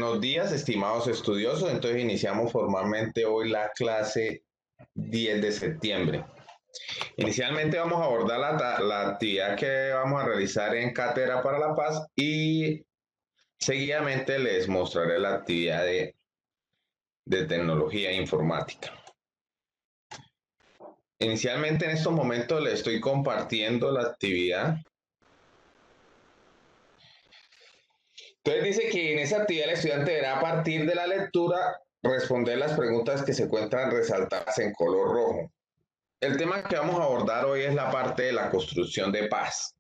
Buenos días, estimados estudiosos. Entonces iniciamos formalmente hoy la clase 10 de septiembre. Inicialmente vamos a abordar la actividad que vamos a realizar en Cátedra para la Paz y seguidamente les mostraré la actividad de tecnología e informática. Inicialmente en estos momentos les estoy compartiendo la actividad. Entonces dice que en esa actividad el estudiante deberá a partir de la lectura responder las preguntas que se encuentran resaltadas en color rojo. El tema que vamos a abordar hoy es la parte de la construcción de paz.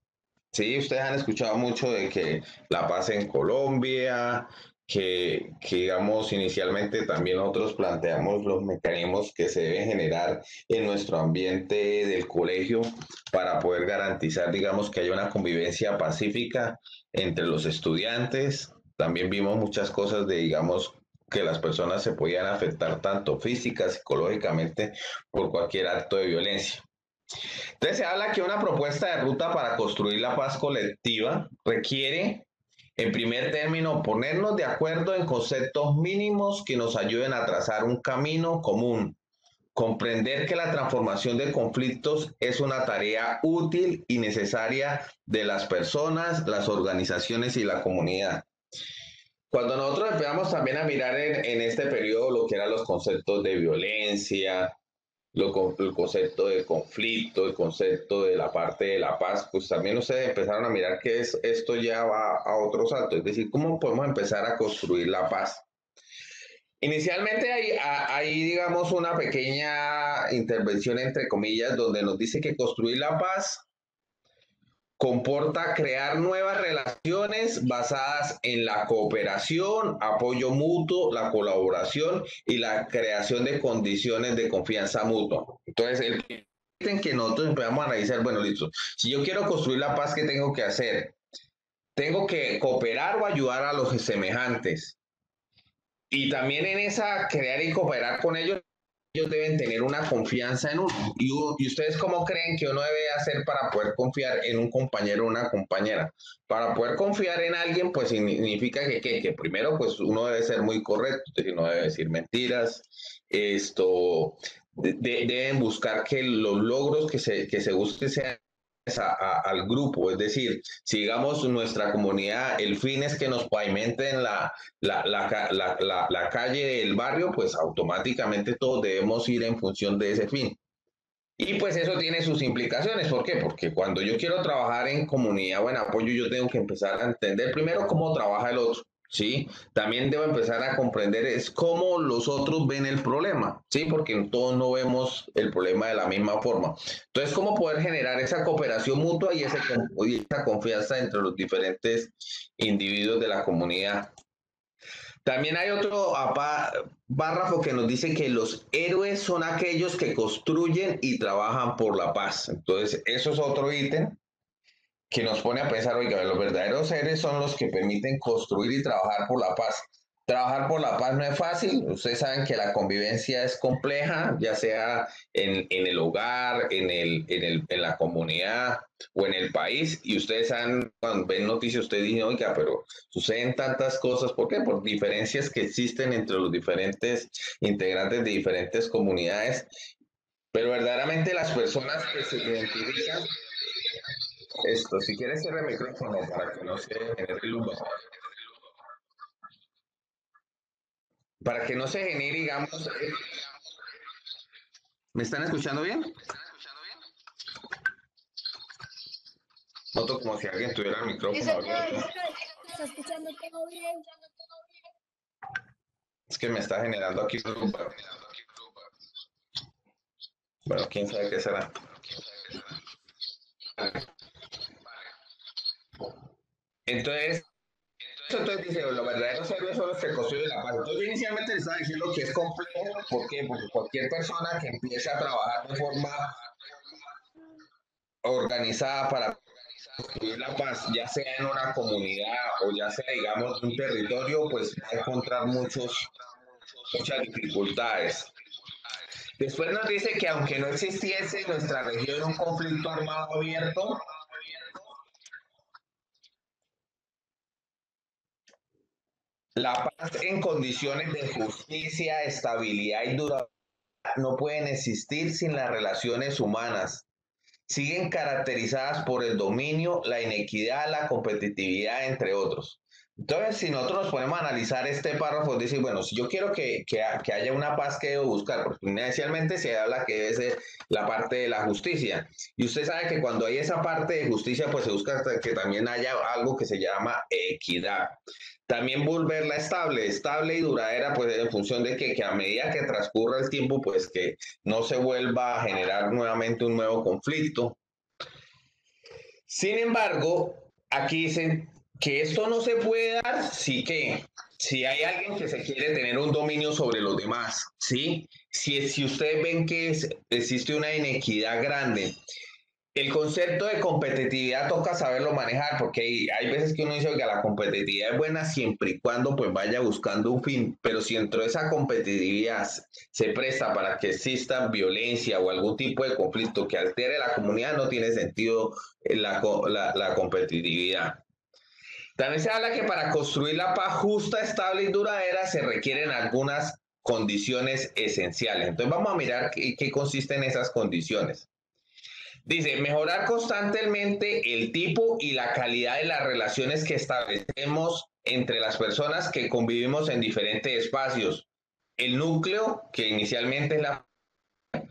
Sí, ustedes han escuchado mucho de que la paz en Colombia, que digamos inicialmente también nosotros planteamos los mecanismos que se deben generar en nuestro ambiente del colegio para poder garantizar, digamos, que haya una convivencia pacífica entre los estudiantes. También vimos muchas cosas de, digamos, que las personas se podían afectar tanto física, psicológicamente por cualquier acto de violencia. Entonces se habla que una propuesta de ruta para construir la paz colectiva requiere, en primer término, ponernos de acuerdo en conceptos mínimos que nos ayuden a trazar un camino común, comprender que la transformación de conflictos es una tarea útil y necesaria de las personas, las organizaciones y la comunidad. Cuando nosotros empezamos también a mirar en este periodo lo que eran los conceptos de violencia, el concepto de conflicto, el concepto de la parte de la paz, pues también ustedes empezaron a mirar que esto ya va a otro salto, es decir, cómo podemos empezar a construir la paz. Inicialmente hay, digamos, una pequeña intervención entre comillas donde nos dice que construir la paz comporta crear nuevas relaciones basadas en la cooperación, apoyo mutuo, la colaboración y la creación de condiciones de confianza mutua. Entonces, el en que nosotros empezamos a analizar, bueno, listo, si yo quiero construir la paz, ¿qué tengo que hacer? Tengo que cooperar o ayudar a los semejantes. Y también en esa crear y cooperar con ellos deben tener una confianza en uno. ¿Y ustedes cómo creen que uno debe hacer para poder confiar en un compañero o una compañera? Para poder confiar en alguien, pues significa que primero, pues uno debe ser muy correcto, es decir, no debe decir mentiras. Deben buscar que los logros que se busque sean al grupo, es decir, si digamos nuestra comunidad, el fin es que nos pavimenten la calle del barrio, pues automáticamente todos debemos ir en función de ese fin. Y pues eso tiene sus implicaciones. ¿Por qué? Porque cuando yo quiero trabajar en comunidad o en apoyo, yo tengo que empezar a entender primero cómo trabaja el otro. ¿Sí? También debo empezar a comprender es cómo los otros ven el problema, ¿sí? Porque todos no vemos el problema de la misma forma. Entonces, ¿cómo poder generar esa cooperación mutua y esa confianza entre los diferentes individuos de la comunidad? También hay otro párrafo que nos dice que los héroes son aquellos que construyen y trabajan por la paz. Entonces, eso es otro ítem que nos pone a pensar, oiga, los verdaderos héroes son los que permiten construir y trabajar por la paz. Trabajar por la paz no es fácil, ustedes saben que la convivencia es compleja, ya sea en el hogar, en la comunidad o en el país, y ustedes saben, cuando ven noticias, ustedes dicen, oiga, pero suceden tantas cosas, ¿por qué? Por diferencias que existen entre los diferentes integrantes de diferentes comunidades, pero verdaderamente las personas que se identifican si quieres cierra el micrófono para que no se genere luz, para que no se genere, digamos, ¿me están escuchando bien? Noto como si alguien tuviera el Sí, micrófono señor, abierto. está escuchando todo bien. Es que me está generando aquí luz. Bueno, quién sabe qué será. Entonces, entonces dice, los verdaderos héroes son los que construyen la paz. Entonces, yo inicialmente les estaba diciendo que es complejo, ¿por qué? Porque cualquier persona que empiece a trabajar de forma organizada para construir la paz, ya sea en una comunidad o ya sea, digamos, en un territorio, pues va a encontrar muchas dificultades. Después nos dice que aunque no existiese en nuestra región un conflicto armado abierto, La paz en condiciones de justicia, estabilidad y durabilidad no pueden existir sin las relaciones humanas. Siguen caracterizadas por el dominio, la inequidad, la competitividad, entre otros. Entonces, si nosotros nos ponemos a analizar este párrafo, dice, bueno, si yo quiero que haya una paz, ¿qué debo buscar? Porque inicialmente se habla que debe ser la parte de la justicia. Y usted sabe que cuando hay esa parte de justicia, pues se busca que también haya algo que se llama equidad. También volverla estable y duradera, pues en función de que a medida que transcurra el tiempo, pues que no se vuelva a generar nuevamente un nuevo conflicto. Sin embargo, aquí dicen que esto no se puede dar si hay alguien que se quiere tener un dominio sobre los demás, ¿sí? Si ustedes ven que existe una inequidad grande, el concepto de competitividad toca saberlo manejar, porque hay veces que uno dice, oiga, la competitividad es buena siempre y cuando pues vaya buscando un fin, pero si dentro de esa competitividad se presta para que exista violencia o algún tipo de conflicto que altere la comunidad, no tiene sentido la competitividad. También se habla que para construir la paz justa, estable y duradera se requieren algunas condiciones esenciales. Entonces vamos a mirar qué consisten esas condiciones. Dice, mejorar constantemente el tipo y la calidad de las relaciones que establecemos entre las personas que convivimos en diferentes espacios. El núcleo, que inicialmente es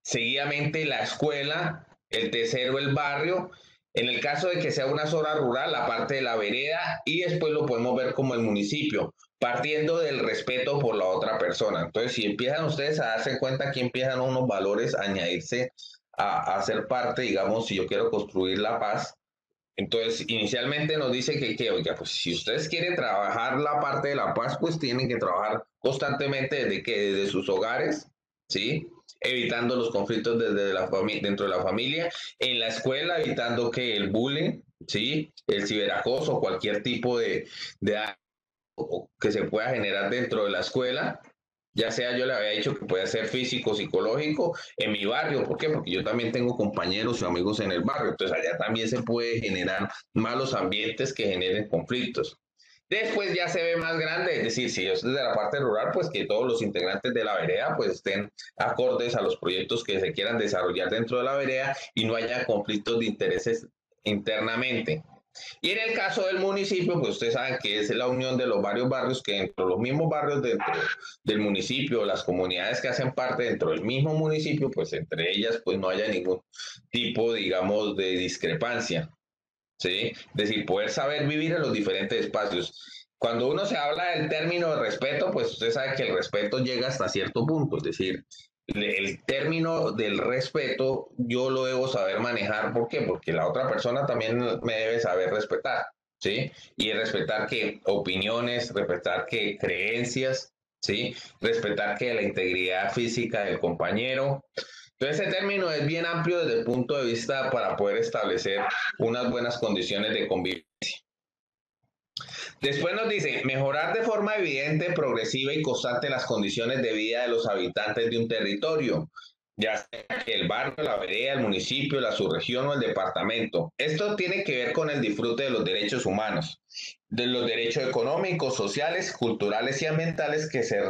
seguidamente la escuela, el tercero el barrio, en el caso de que sea una zona rural, la parte de la vereda y después lo podemos ver como el municipio, partiendo del respeto por la otra persona. Entonces, si empiezan ustedes a darse cuenta que empiezan unos valores a añadirse a ser parte, digamos, si yo quiero construir la paz, entonces inicialmente nos dice oiga, pues si ustedes quieren trabajar la parte de la paz, pues tienen que trabajar constantemente desde sus hogares, ¿sí? Evitando los conflictos dentro de la familia, en la escuela, evitando que el bullying, ¿sí? El ciberacoso, cualquier tipo de que se pueda generar dentro de la escuela, ya sea yo le había dicho que puede ser físico, psicológico, en mi barrio, ¿por qué? Porque yo también tengo compañeros y amigos en el barrio, entonces allá también se puede generar malos ambientes que generen conflictos. Después ya se ve más grande, es decir, si es desde la parte rural, pues que todos los integrantes de la vereda pues estén acordes a los proyectos que se quieran desarrollar dentro de la vereda y no haya conflictos de intereses internamente. Y en el caso del municipio, pues ustedes saben que es la unión de los varios barrios que dentro de los mismos barrios dentro del municipio, las comunidades que hacen parte dentro del mismo municipio, pues entre ellas pues no haya ningún tipo, digamos, de discrepancia, ¿sí? Es decir, poder saber vivir en los diferentes espacios. Cuando uno se habla del término de respeto, pues usted sabe que el respeto llega hasta cierto punto, es decir, el término del respeto yo lo debo saber manejar. ¿Por qué? Porque la otra persona también me debe saber respetar, ¿sí? Y respetar que opiniones, respetar que creencias, ¿sí? Respetar que la integridad física del compañero. Entonces, ese término es bien amplio desde el punto de vista para poder establecer unas buenas condiciones de convivencia. Después nos dice, mejorar de forma evidente, progresiva y constante las condiciones de vida de los habitantes de un territorio, ya sea que el barrio, la vereda, el municipio, la subregión o el departamento. Esto tiene que ver con el disfrute de los derechos humanos, de los derechos económicos, sociales, culturales y ambientales que se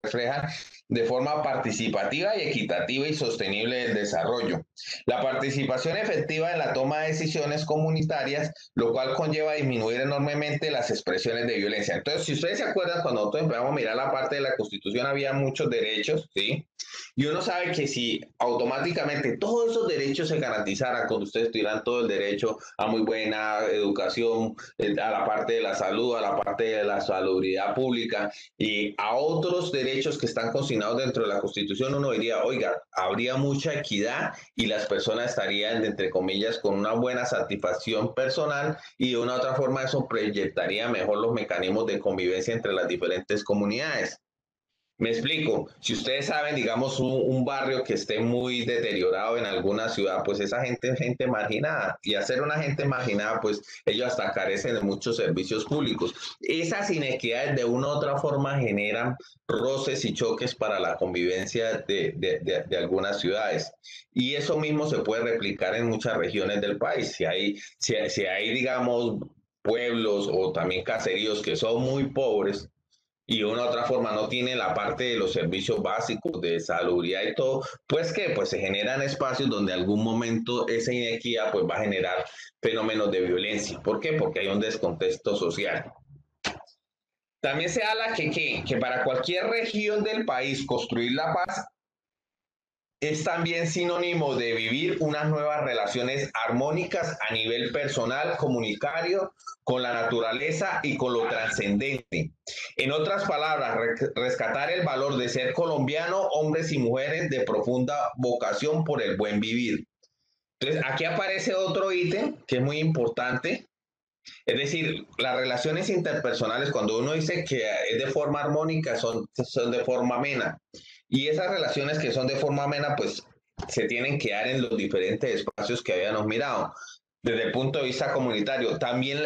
reflejan de forma participativa y equitativa y sostenible del desarrollo. La participación efectiva en la toma de decisiones comunitarias, lo cual conlleva a disminuir enormemente las expresiones de violencia. Entonces, si ustedes se acuerdan, cuando nosotros empezamos a mirar la parte de la Constitución, había muchos derechos, ¿sí? Y uno sabe que si automáticamente todos esos derechos se garantizaran, cuando ustedes tuvieran todo el derecho a muy buena educación, a la parte de la salud, a la parte de la salubridad pública y a otros derechos que están consignados dentro de la Constitución, uno diría, oiga, habría mucha equidad y las personas estarían, entre comillas, con una buena satisfacción personal y de una otra forma eso proyectaría mejor los mecanismos de convivencia entre las diferentes comunidades. Me explico, si ustedes saben, digamos, un barrio que esté muy deteriorado en alguna ciudad, pues esa gente es gente marginada. Y hacer una gente marginada, pues ellos hasta carecen de muchos servicios públicos. Esas inequidades de una u otra forma generan roces y choques para la convivencia de algunas ciudades. Y eso mismo se puede replicar en muchas regiones del país. Si hay digamos, pueblos o también caseríos que son muy pobres, y de una u otra forma no tiene la parte de los servicios básicos de salubridad y todo, pues que pues se generan espacios donde en algún momento esa inequidad pues va a generar fenómenos de violencia. ¿Por qué? Porque hay un descontexto social. También se habla que para cualquier región del país construir la paz es también sinónimo de vivir unas nuevas relaciones armónicas a nivel personal, comunitario, con la naturaleza y con lo trascendente. En otras palabras, rescatar el valor de ser colombiano, hombres y mujeres de profunda vocación por el buen vivir. Entonces, aquí aparece otro ítem que es muy importante, es decir, las relaciones interpersonales, cuando uno dice que es de forma armónica, son de forma amena. Y esas relaciones que son de forma amena, pues se tienen que dar en los diferentes espacios que habíamos mirado. Desde el punto de vista comunitario, también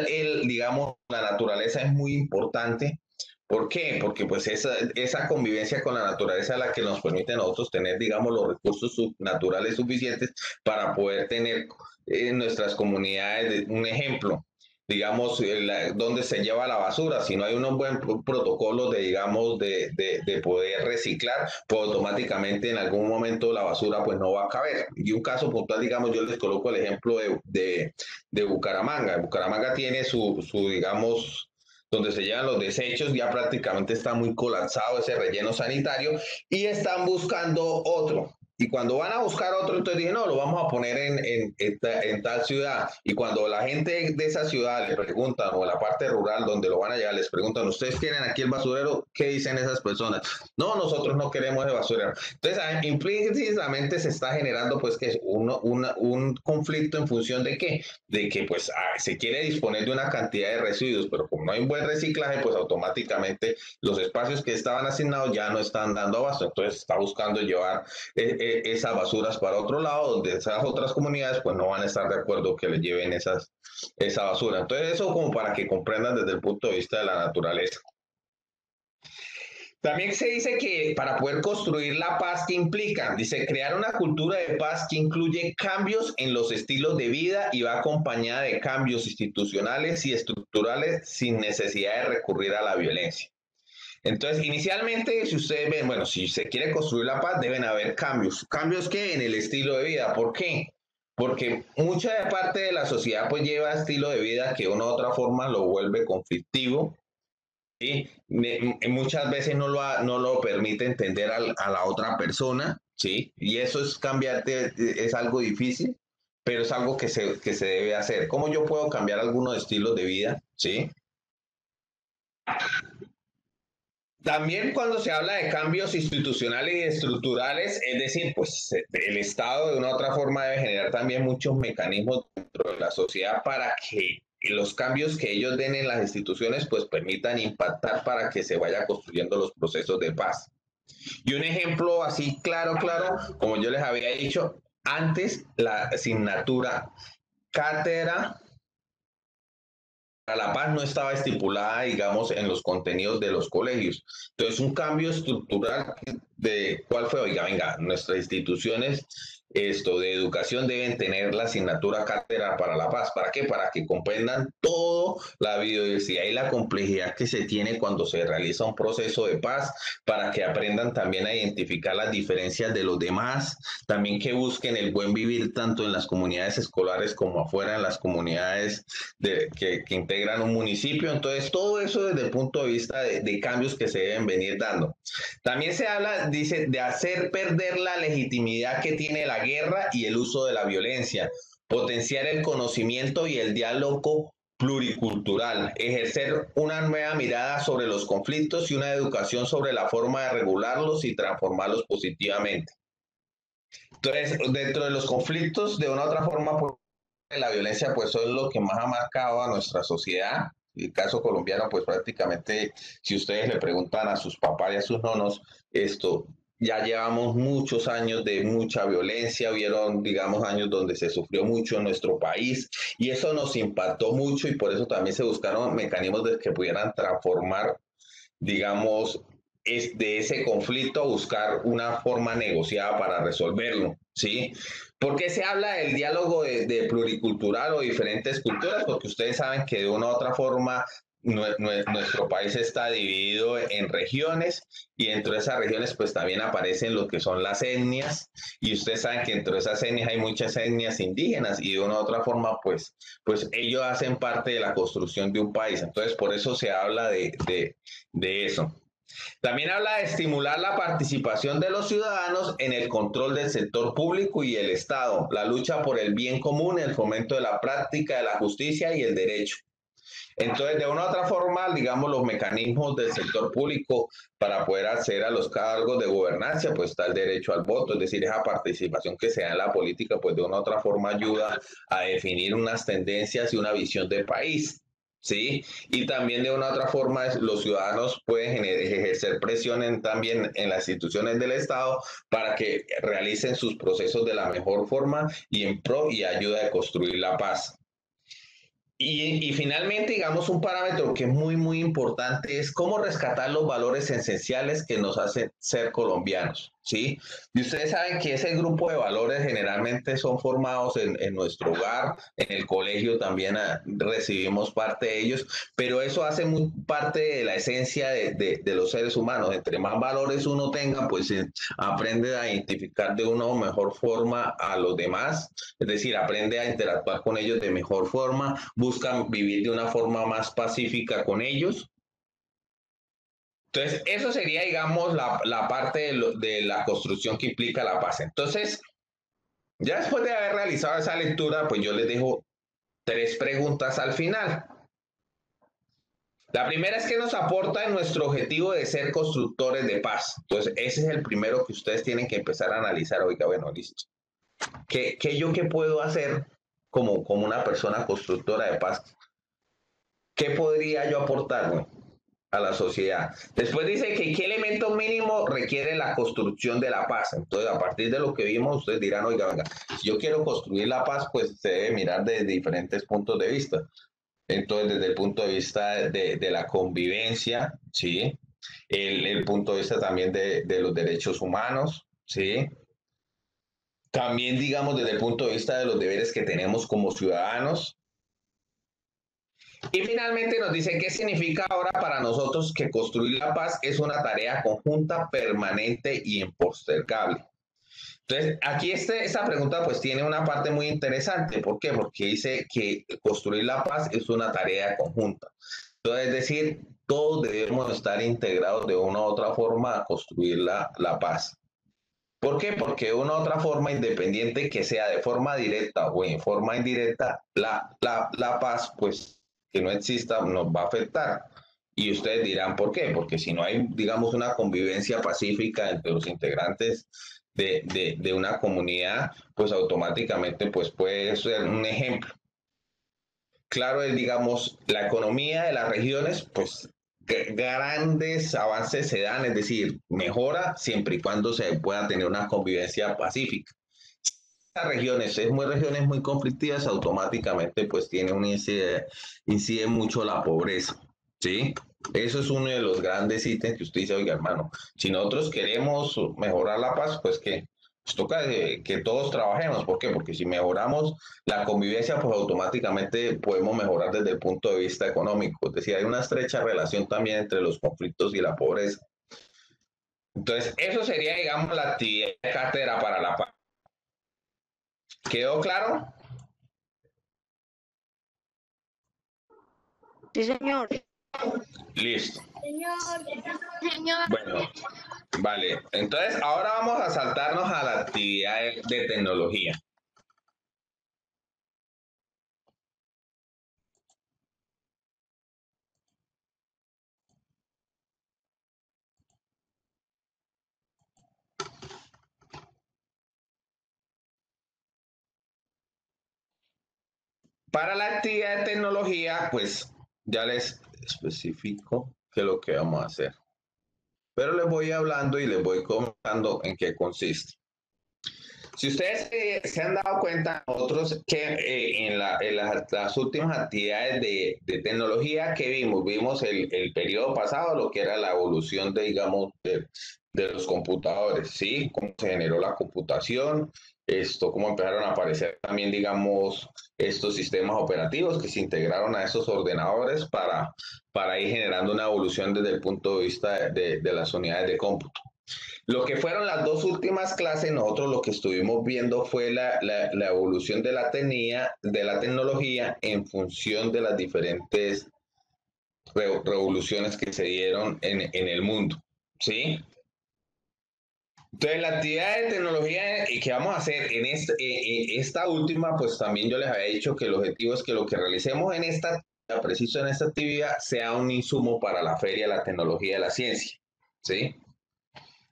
digamos, la naturaleza es muy importante. ¿Por qué? Porque pues esa convivencia con la naturaleza es la que nos permite a nosotros tener, digamos, los recursos naturales suficientes para poder tener en nuestras comunidades un ejemplo, digamos, dónde se lleva la basura. Si no hay unos buenos protocolos de, digamos, de poder reciclar, pues automáticamente en algún momento la basura pues no va a caber. Y un caso puntual, digamos, yo les coloco el ejemplo de Bucaramanga. Bucaramanga tiene digamos, donde se llevan los desechos, ya prácticamente está muy colapsado ese relleno sanitario y están buscando otro. Y cuando van a buscar otro, entonces dije, no, lo vamos a poner en tal ciudad. Y cuando la gente de esa ciudad le preguntan, o la parte rural donde lo van a llevar, les preguntan, ¿ustedes quieren aquí el basurero? ¿Qué dicen esas personas? No, nosotros no queremos el basurero. Entonces, implícitamente se está generando, pues, que un conflicto en función de qué? De que, pues, se quiere disponer de una cantidad de residuos, pero como no hay un buen reciclaje, pues automáticamente los espacios que estaban asignados ya no están dando abasto. Entonces, está buscando llevar esas basuras para otro lado, donde esas otras comunidades pues no van a estar de acuerdo que les lleven esa basura. Entonces eso como para que comprendan desde el punto de vista de la naturaleza. También se dice que para poder construir la paz que implica, dice, crear una cultura de paz que incluye cambios en los estilos de vida y va acompañada de cambios institucionales y estructurales sin necesidad de recurrir a la violencia. Entonces, inicialmente, si ustedes ven, bueno, si se quiere construir la paz, deben haber cambios. ¿Cambios qué? En el estilo de vida. ¿Por qué? Porque mucha parte de la sociedad pues lleva estilo de vida que de una u otra forma lo vuelve conflictivo, ¿sí? Muchas veces no lo permite entender a la otra persona, ¿sí? Y eso es cambiarte, es algo difícil, pero es algo que se debe hacer. ¿Cómo yo puedo cambiar algunos estilos de vida? ¿Sí? También cuando se habla de cambios institucionales y estructurales, es decir, pues el Estado de una u otra forma debe generar también muchos mecanismos dentro de la sociedad para que los cambios que ellos den en las instituciones pues permitan impactar para que se vaya construyendo los procesos de paz. Y un ejemplo así claro, como yo les había dicho, antes la asignatura cátedra la paz no estaba estipulada, digamos, en los contenidos de los colegios. Entonces, un cambio estructural de cuál fue, oiga, venga, nuestras instituciones de educación deben tener la asignatura cátedra para la paz. ¿Para qué? Para que comprendan toda la biodiversidad y la complejidad que se tiene cuando se realiza un proceso de paz, para que aprendan también a identificar las diferencias de los demás, también que busquen el buen vivir tanto en las comunidades escolares como afuera en las comunidades que integran un municipio. Entonces, todo eso desde el punto de vista de cambios que se deben venir dando. También se habla, dice, de hacer perder la legitimidad que tiene la guerra y el uso de la violencia, potenciar el conocimiento y el diálogo pluricultural, ejercer una nueva mirada sobre los conflictos y una educación sobre la forma de regularlos y transformarlos positivamente. Entonces, dentro de los conflictos, de una u otra forma, pues, la violencia, pues, eso es lo que más ha marcado a nuestra sociedad. El caso colombiano, pues, prácticamente, si ustedes le preguntan a sus papás y a sus nonos, ya llevamos muchos años de mucha violencia, hubieron, digamos, años donde se sufrió mucho en nuestro país y eso nos impactó mucho y por eso también se buscaron mecanismos de que pudieran transformar, digamos, de ese conflicto a buscar una forma negociada para resolverlo, ¿sí? ¿Por qué se habla del diálogo de pluricultural o diferentes culturas? Porque ustedes saben que de una u otra forma nuestro país está dividido en regiones y dentro de esas regiones pues también aparecen lo que son las etnias y ustedes saben que dentro de esas etnias hay muchas etnias indígenas y de una u otra forma pues ellos hacen parte de la construcción de un país. Entonces por eso se habla de eso. También habla de estimular la participación de los ciudadanos en el control del sector público y el Estado, la lucha por el bien común, el fomento de la práctica de la justicia y el derecho. Entonces, de una u otra forma, digamos, los mecanismos del sector público para poder acceder a los cargos de gobernancia, pues está el derecho al voto, es decir, esa participación que se da en la política, pues de una u otra forma ayuda a definir unas tendencias y una visión de país. ¿Sí? Y también de una u otra forma los ciudadanos pueden ejercer presión también en las instituciones del Estado para que realicen sus procesos de la mejor forma y en pro y ayuda a construir la paz. Y finalmente, digamos, un parámetro que es muy importante es cómo rescatar los valores esenciales que nos hacen ser colombianos, ¿sí? Y ustedes saben que ese grupo de valores generalmente son formados en nuestro hogar, en el colegio también recibimos parte de ellos, pero eso hace muy parte de la esencia de los seres humanos. Entre más valores uno tenga, pues aprende a identificar de una mejor forma a los demás, es decir, aprende a interactuar con ellos de mejor forma, buscan vivir de una forma más pacífica con ellos. Entonces, eso sería, digamos, la parte de la construcción que implica la paz. Entonces, ya después de haber realizado esa lectura, pues yo les dejo tres preguntas al final. La primera es que nos aporta en nuestro objetivo de ser constructores de paz. Entonces, ese es el primero que ustedes tienen que empezar a analizar. Oiga, bueno, listo. ¿Qué puedo hacer como una persona constructora de paz? ¿Qué podría yo aportarme a la sociedad? Después dice que qué elemento mínimo requiere la construcción de la paz. Entonces, a partir de lo que vimos, ustedes dirán, oiga, venga, si yo quiero construir la paz, pues se debe mirar desde diferentes puntos de vista. Entonces, desde el punto de vista de la convivencia, ¿sí? El punto de vista también de los derechos humanos, ¿sí? También, digamos, desde el punto de vista de los deberes que tenemos como ciudadanos. Y finalmente nos dice qué significa ahora para nosotros que construir la paz es una tarea conjunta, permanente y impostergable. Entonces, aquí esta pregunta pues tiene una parte muy interesante. ¿Por qué? Porque dice que construir la paz es una tarea conjunta. Entonces, es decir, todos debemos estar integrados de una u otra forma a construir la paz. ¿Por qué? Porque de una u otra forma, independiente que sea de forma directa o en forma indirecta, la paz, pues que no exista, nos va a afectar. Y ustedes dirán, ¿por qué? Porque si no hay, digamos, una convivencia pacífica entre los integrantes de una comunidad, pues automáticamente pues puede ser un ejemplo. Claro es, digamos, la economía de las regiones, pues grandes avances se dan, es decir, mejora siempre y cuando se pueda tener una convivencia pacífica. Las regiones muy conflictivas, automáticamente pues tiene incide mucho la pobreza, ¿sí? Eso es uno de los grandes ítems que usted dice, oiga, hermano, si nosotros queremos mejorar la paz, pues que pues toca que todos trabajemos. ¿Por qué? Porque si mejoramos la convivencia, pues automáticamente podemos mejorar desde el punto de vista económico. Es decir, hay una estrecha relación también entre los conflictos y la pobreza. Entonces, eso sería, digamos, la actividad de cátedra para la paz. ¿Quedó claro? Sí, señor. Listo. Señor, Bueno, vale. Entonces, ahora vamos a saltarnos a la actividad de tecnología. Para la actividad de tecnología, pues ya les especifico qué es lo que vamos a hacer. Pero les voy hablando y les voy comentando en qué consiste. Si ustedes se han dado cuenta, nosotros que en las últimas actividades de tecnología que vimos el periodo pasado, lo que era la evolución de, digamos, de los computadores, ¿sí? Cómo se generó la computación, cómo empezaron a aparecer también, digamos, estos sistemas operativos que se integraron a esos ordenadores para ir generando una evolución desde el punto de vista de las unidades de cómputo. Lo que fueron las dos últimas clases, nosotros lo que estuvimos viendo fue la evolución de de la tecnología en función de las diferentes revoluciones que se dieron en el mundo, ¿sí? Entonces, la actividad de tecnología que vamos a hacer esta última, pues también yo les había dicho que el objetivo es que lo que realicemos en esta, preciso en esta actividad, sea un insumo para la Feria de la Tecnología y la Ciencia, ¿sí?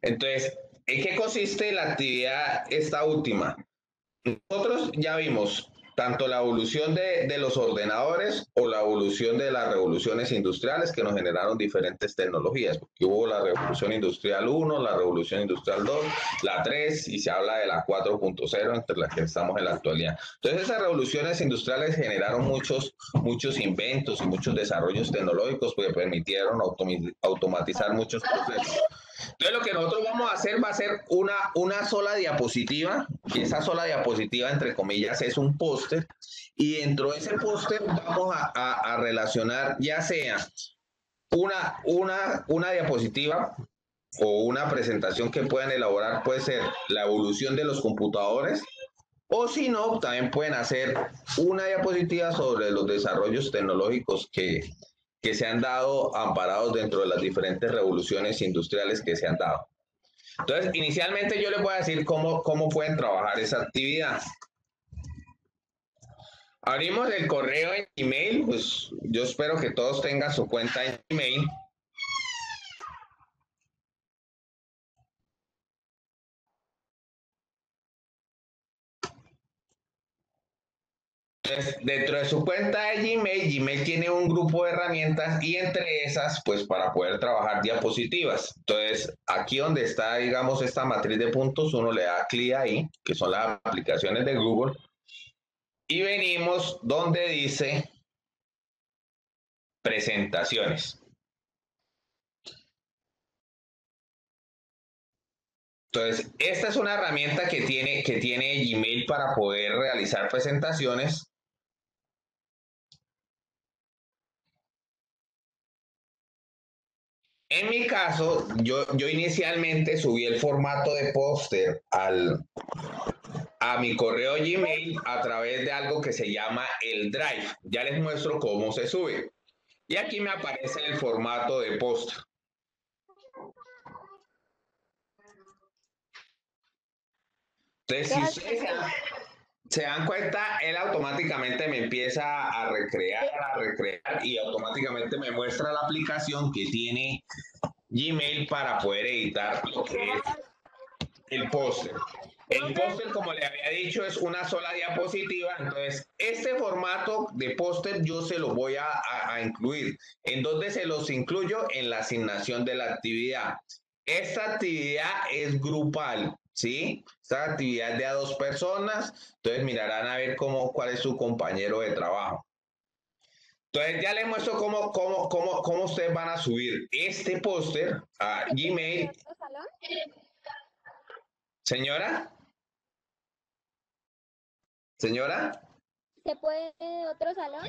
Entonces, ¿en qué consiste la actividad esta última? Nosotros ya vimos tanto la evolución de los ordenadores o la evolución de las revoluciones industriales que nos generaron diferentes tecnologías. Porque hubo la revolución industrial 1, la revolución industrial 2, la 3 y se habla de la 4.0 entre las que estamos en la actualidad. Entonces esas revoluciones industriales generaron muchos inventos y muchos desarrollos tecnológicos que permitieron automatizar muchos procesos. Entonces lo que nosotros vamos a hacer va a ser una sola diapositiva, y esa sola diapositiva, entre comillas, es un póster, y dentro de ese póster vamos a relacionar ya sea una diapositiva o una presentación que puedan elaborar, puede ser la evolución de los computadores, o si no, también pueden hacer una diapositiva sobre los desarrollos tecnológicos que se han dado amparados dentro de las diferentes revoluciones industriales que se han dado. Entonces, inicialmente yo les voy a decir cómo pueden trabajar esa actividad. Abrimos el correo en email, pues yo espero que todos tengan su cuenta en email. Entonces, dentro de su cuenta de Gmail, Gmail tiene un grupo de herramientas y entre esas, pues para poder trabajar diapositivas. Entonces, aquí donde está, digamos, esta matriz de puntos, uno le da clic ahí, que son las aplicaciones de Google, y venimos donde dice presentaciones. Entonces, esta es una herramienta que tiene Gmail para poder realizar presentaciones. En mi caso, yo inicialmente subí el formato de póster a mi correo Gmail a través de algo que se llama el Drive. Ya les muestro cómo se sube. Y aquí me aparece el formato de póster. Entonces, si ustedes se dan cuenta, él automáticamente me empieza a recrear y automáticamente me muestra la aplicación que tiene Gmail para poder editar lo que es el póster. El póster, como le había dicho, es una sola diapositiva, entonces este formato de póster yo se lo voy a incluir. ¿En dónde se los incluyo? En la asignación de la actividad. Esta actividad es grupal, ¿sí? Esta actividad es de a 2 personas, entonces mirarán a ver cuál es su compañero de trabajo. Entonces ya les muestro cómo ustedes van a subir este póster a Gmail. Señora. Señora. ¿Se puede otro salón?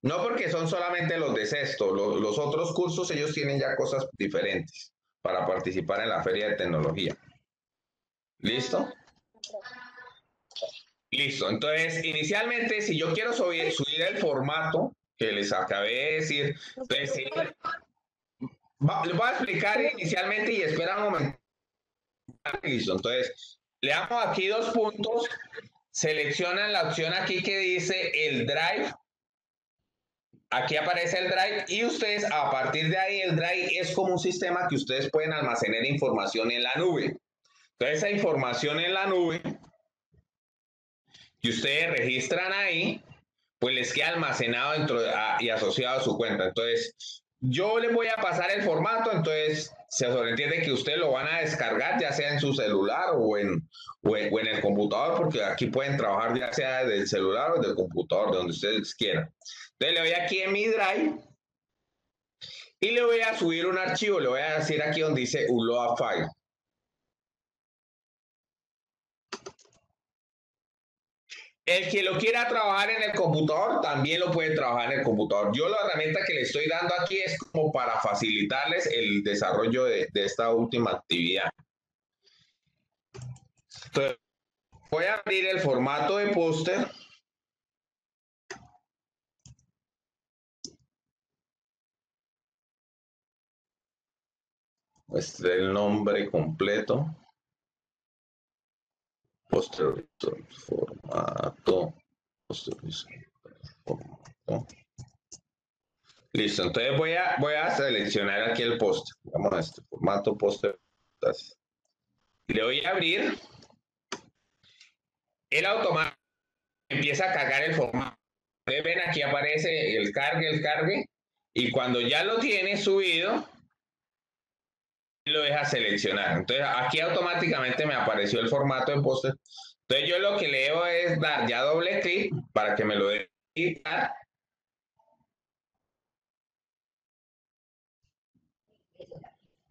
No, porque son solamente los de sexto. Los otros cursos, ellos tienen ya cosas diferentes para participar en la feria de tecnología. ¿Listo? Listo. Entonces, inicialmente, si yo quiero subir el formato que les acabé de decir, entonces, les voy a explicar inicialmente y espera un momento. Listo. Entonces, le damos aquí 2 puntos, seleccionan la opción aquí que dice el Drive. Aquí aparece el Drive y ustedes a partir de ahí el Drive es como un sistema que ustedes pueden almacenar información en la nube. Entonces esa información en la nube que ustedes registran ahí, pues les queda almacenado y asociado a su cuenta. Entonces yo les voy a pasar el formato, entonces se sobreentiende que ustedes lo van a descargar, ya sea en su celular o en el computador, porque aquí pueden trabajar ya sea del celular o del computador, de donde ustedes quieran. Entonces le voy aquí en mi Drive y le voy a subir un archivo, le voy a decir aquí donde dice Upload File. El que lo quiera trabajar en el computador, también lo puede trabajar en el computador. Yo la herramienta que le estoy dando aquí es como para facilitarles el desarrollo de esta última actividad. Entonces, voy a abrir el formato de póster. Este es el nombre completo. Póster, formato, póster, formato. Listo, entonces voy a seleccionar aquí el póster. Vamos a este formato póster. Le voy a abrir. El automático empieza a cargar el formato. Ustedes ven aquí aparece el cargue, y cuando ya lo tiene subido, lo deja seleccionar. Entonces aquí automáticamente me apareció el formato de póster. Entonces yo lo que le debo es dar ya doble clic para que me lo dé.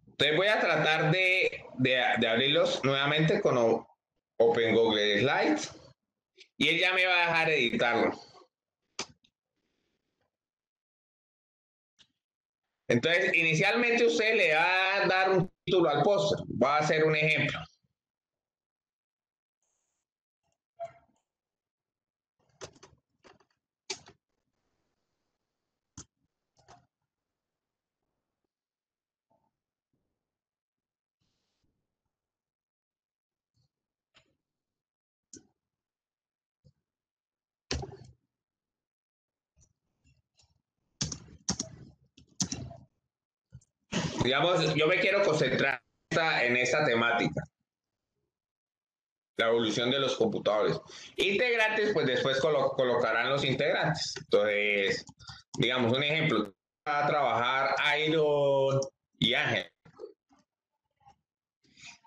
Entonces voy a tratar de abrirlos nuevamente con Open Google Slides y él ya me va a dejar editarlo. Entonces, inicialmente usted le va a dar un título al póster. Va a hacer un ejemplo. Digamos, yo me quiero concentrar en esta temática, la evolución de los computadores. Integrantes, pues después colocarán los integrantes. Entonces, digamos, un ejemplo, va a trabajar Iron y Ángel.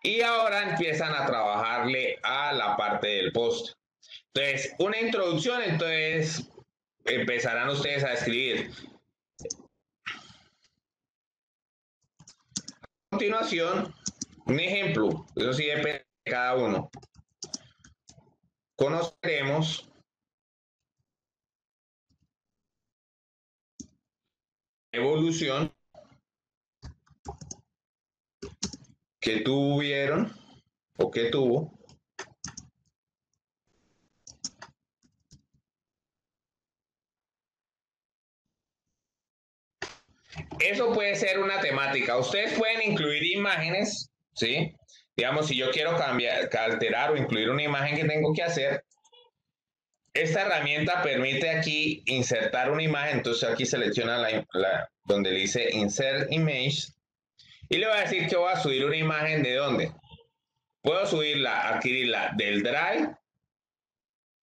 Y ahora empiezan a trabajarle a la parte del post. Entonces, una introducción, entonces empezarán ustedes a escribir. A continuación, un ejemplo, eso sí depende de cada uno. Conoceremos evolución que tuvieron o que tuvo eso puede ser una temática. Ustedes pueden incluir imágenes, ¿sí? Digamos, si yo quiero cambiar, alterar o incluir una imagen que tengo que hacer, esta herramienta permite aquí insertar una imagen. Entonces aquí selecciona donde le dice Insert Image y le voy a decir que voy a subir una imagen de dónde. Puedo subirla, adquirirla del Drive,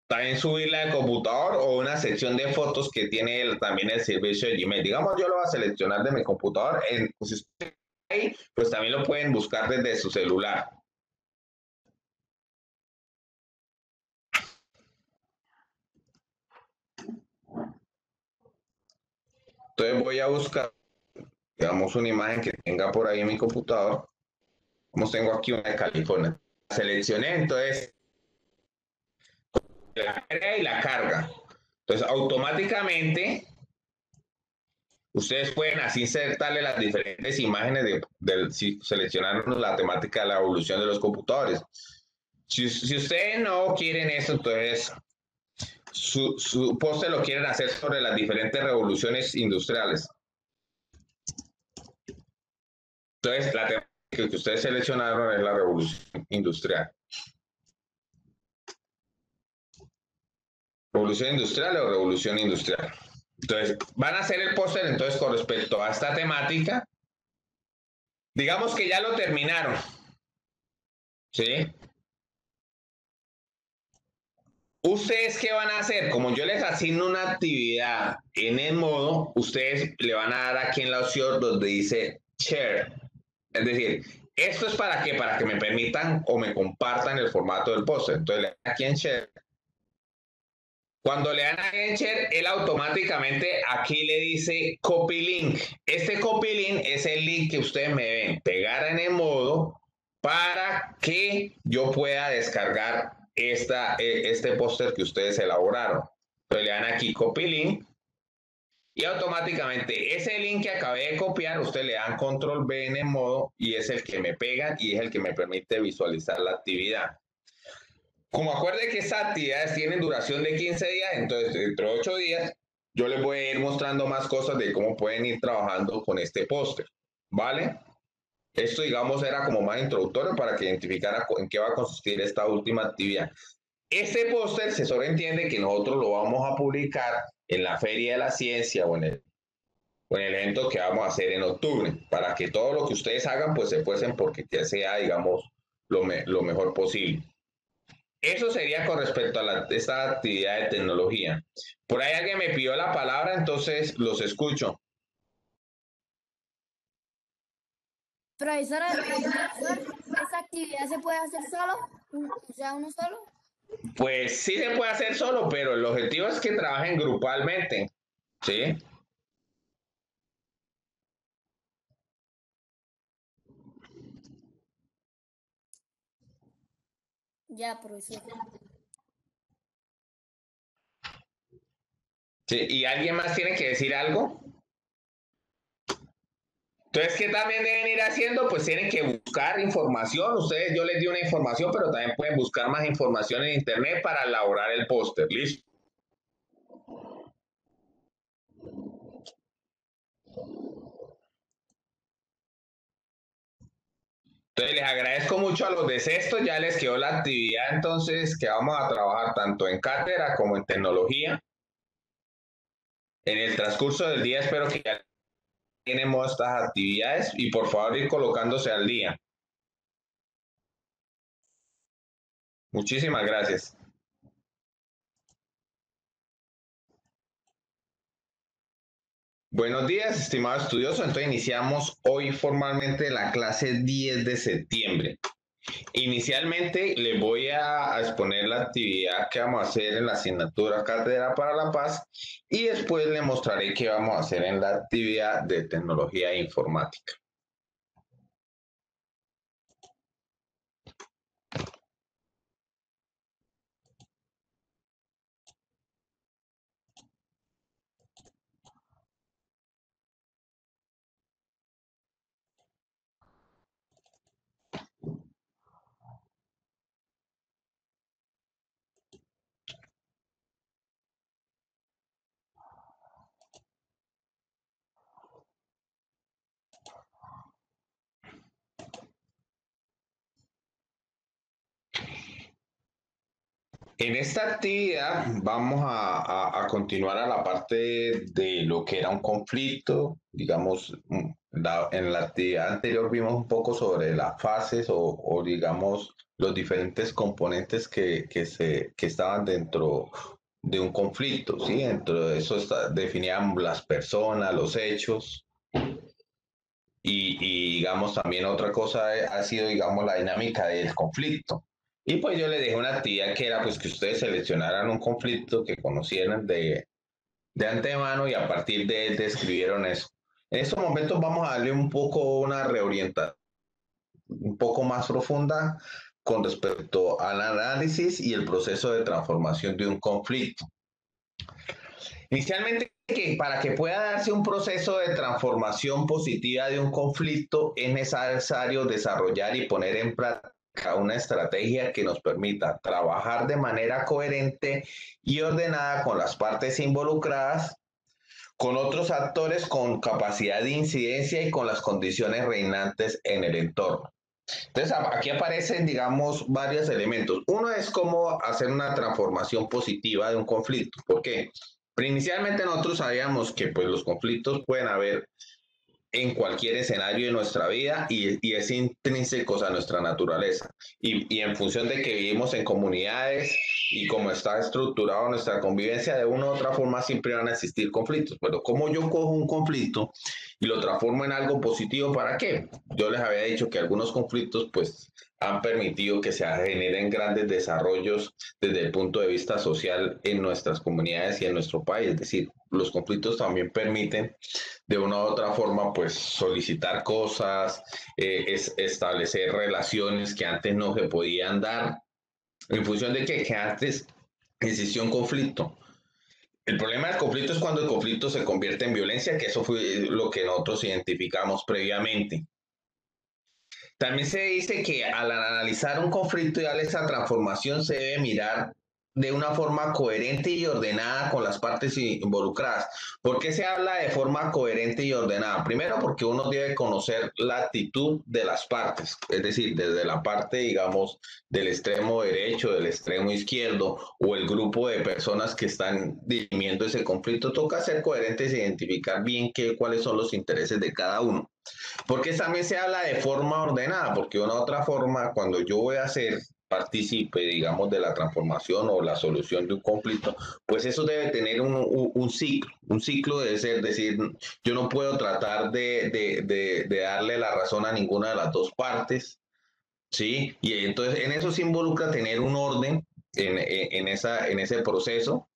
también subirla del computador o una sección de fotos que tiene también el servicio de Gmail. Digamos, yo lo voy a seleccionar de mi computador. Pues, si usted ahí, pues también lo pueden buscar desde su celular. Entonces voy a buscar, digamos, una imagen que tenga por ahí en mi computador. Como tengo aquí una de California. La seleccioné, entonces la crea y la carga. Entonces automáticamente ustedes pueden así insertarle las diferentes imágenes si seleccionaron la temática de la evolución de los computadores. Si ustedes no quieren eso, entonces su póster lo quieren hacer sobre las diferentes revoluciones industriales. Entonces, la temática que ustedes seleccionaron es la revolución industrial. ¿Revolución industrial o revolución industrial? Entonces, van a hacer el póster entonces con respecto a esta temática. Digamos que ya lo terminaron, ¿sí? ¿Ustedes qué van a hacer? Como yo les asigno una actividad en el modo, ustedes le van a dar aquí en la opción donde dice share. Es decir, esto es para qué, para que me permitan o me compartan el formato del póster. Entonces le dan aquí en share. Cuando le dan a share, él automáticamente aquí le dice copy link. Este copy link es el link que ustedes me deben pegar en el modo para que yo pueda descargar este póster que ustedes elaboraron. Entonces le dan aquí copy link y automáticamente ese link que acabé de copiar, usted le dan control V en el modo y es el que me pega y es el que me permite visualizar la actividad. Como acuerde que estas actividades tienen duración de 15 días, entonces dentro de 8 días yo les voy a ir mostrando más cosas de cómo pueden ir trabajando con este póster, ¿vale? Esto, digamos, era como más introductorio para que identificara en qué va a consistir esta última actividad. Este póster se sobreentiende que nosotros lo vamos a publicar en la Feria de la Ciencia o en el evento que vamos a hacer en octubre, para que todo lo que ustedes hagan, pues se esfuercen porque ya sea, digamos, lo mejor posible. Eso sería con respecto a esta actividad de tecnología. Por ahí alguien me pidió la palabra, entonces los escucho. Profesora, ¿esa actividad se puede hacer solo? O sea, uno solo. Pues sí se puede hacer solo, pero el objetivo es que trabajen grupalmente, ¿sí? Ya, profesor. Sí, ¿y alguien más tiene que decir algo? Entonces, ¿qué también deben ir haciendo? Pues tienen que buscar información. Ustedes, yo les di una información, pero también pueden buscar más información en internet para elaborar el póster. ¿Listo? Entonces, les agradezco mucho a los de sexto. Ya les quedó la actividad, entonces, que vamos a trabajar tanto en cátedra como en tecnología. En el transcurso del día, espero que ya tenemos estas actividades y por favor ir colocándose al día. Muchísimas gracias. Buenos días, estimado estudioso. Entonces iniciamos hoy formalmente la clase 10 de septiembre. Inicialmente les voy a exponer la actividad que vamos a hacer en la asignatura Cátedra para la Paz y después les mostraré qué vamos a hacer en la actividad de tecnología e informática. En esta actividad vamos a continuar a la parte de lo que era un conflicto, digamos, en la actividad anterior vimos un poco sobre las fases o digamos los diferentes componentes que estaban dentro de un conflicto, ¿sí? Dentro de eso definían las personas, los hechos y digamos también otra cosa ha sido digamos la dinámica del conflicto. Y pues yo les dejé una actividad que era pues que ustedes seleccionaran un conflicto que conocieran de antemano y a partir de él describieron eso. En estos momentos vamos a darle un poco una reorientación un poco más profunda con respecto al análisis y el proceso de transformación de un conflicto. Inicialmente, para que pueda darse un proceso de transformación positiva de un conflicto, es necesario desarrollar y poner en práctica una estrategia que nos permita trabajar de manera coherente y ordenada con las partes involucradas, con otros actores con capacidad de incidencia y con las condiciones reinantes en el entorno. Entonces, aquí aparecen, digamos, varios elementos. Uno es cómo hacer una transformación positiva de un conflicto. ¿Por qué? Pero inicialmente nosotros sabíamos que pues, los conflictos pueden haber en cualquier escenario de nuestra vida y es intrínseco a nuestra naturaleza. Y en función de que vivimos en comunidades y como está estructurado nuestra convivencia, de una u otra forma siempre van a existir conflictos. Pero como yo cojo un conflicto y lo transformo en algo positivo, ¿para qué? Yo les había dicho que algunos conflictos pues han permitido que se generen grandes desarrollos desde el punto de vista social en nuestras comunidades y en nuestro país. Es decir, los conflictos también permiten de una u otra forma pues solicitar cosas, establecer relaciones que antes no se podían dar en función de que antes existió un conflicto. El problema del conflicto es cuando el conflicto se convierte en violencia, que eso fue lo que nosotros identificamos previamente. También se dice que al analizar un conflicto y darle esa transformación se debe mirar de una forma coherente y ordenada con las partes involucradas. ¿Por qué se habla de forma coherente y ordenada? Primero, porque uno debe conocer la actitud de las partes, es decir, desde la parte, digamos, del extremo derecho, del extremo izquierdo o el grupo de personas que están dirimiendo ese conflicto. Toca ser coherentes e identificar bien cuáles son los intereses de cada uno. Porque también se habla de forma ordenada, porque una otra forma, cuando yo voy a ser partícipe, digamos, de la transformación o la solución de un conflicto, pues eso debe tener un ciclo debe ser, decir, yo no puedo tratar de darle la razón a ninguna de las dos partes, ¿sí? Y entonces en eso se involucra tener un orden en ese proceso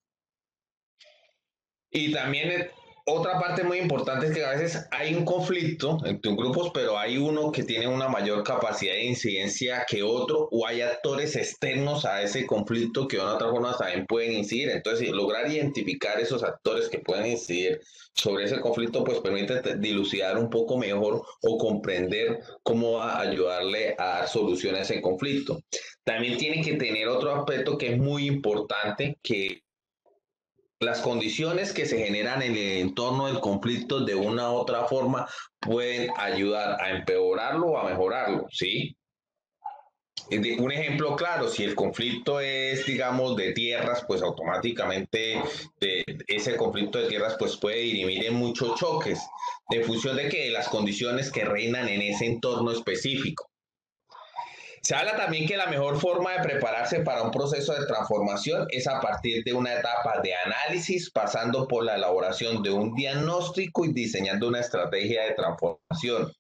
y también otra parte muy importante es que a veces hay un conflicto entre grupos, pero hay uno que tiene una mayor capacidad de incidencia que otro, o hay actores externos a ese conflicto que de una otra forma también pueden incidir. Entonces, lograr identificar esos actores que pueden incidir sobre ese conflicto, pues permite dilucidar un poco mejor o comprender cómo va a ayudarle a dar solución a ese conflicto. También tiene que tener otro aspecto que es muy importante, que las condiciones que se generan en el entorno del conflicto de una u otra forma pueden ayudar a empeorarlo o a mejorarlo, ¿sí? Un ejemplo claro, si el conflicto es, digamos, de tierras, pues automáticamente ese conflicto de tierras pues puede dirimir en muchos choques, en función de que las condiciones que reinan en ese entorno específico. Se habla también que la mejor forma de prepararse para un proceso de transformación es a partir de una etapa de análisis, pasando por la elaboración de un diagnóstico y diseñando una estrategia de transformación.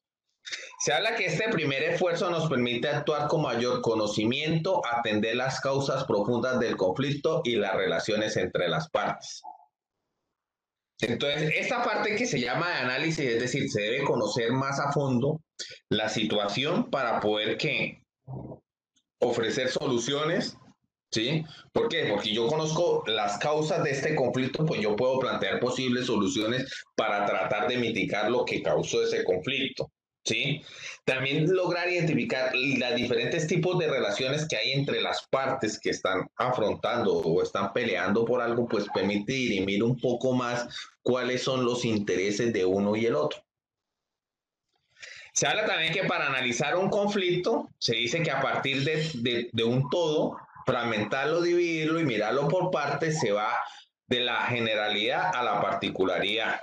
Se habla que este primer esfuerzo nos permite actuar con mayor conocimiento, atender las causas profundas del conflicto y las relaciones entre las partes. Entonces, esta parte que se llama de análisis, es decir, se debe conocer más a fondo la situación para poder ofrecer soluciones, ¿sí? ¿Por qué? Porque yo conozco las causas de este conflicto, pues yo puedo plantear posibles soluciones para tratar de mitigar lo que causó ese conflicto, ¿sí? También lograr identificar los diferentes tipos de relaciones que hay entre las partes que están afrontando o están peleando por algo, pues permite dirimir un poco más cuáles son los intereses de uno y el otro. Se habla también que para analizar un conflicto, se dice que a partir de un todo, fragmentarlo, dividirlo y mirarlo por partes, se va de la generalidad a la particularidad.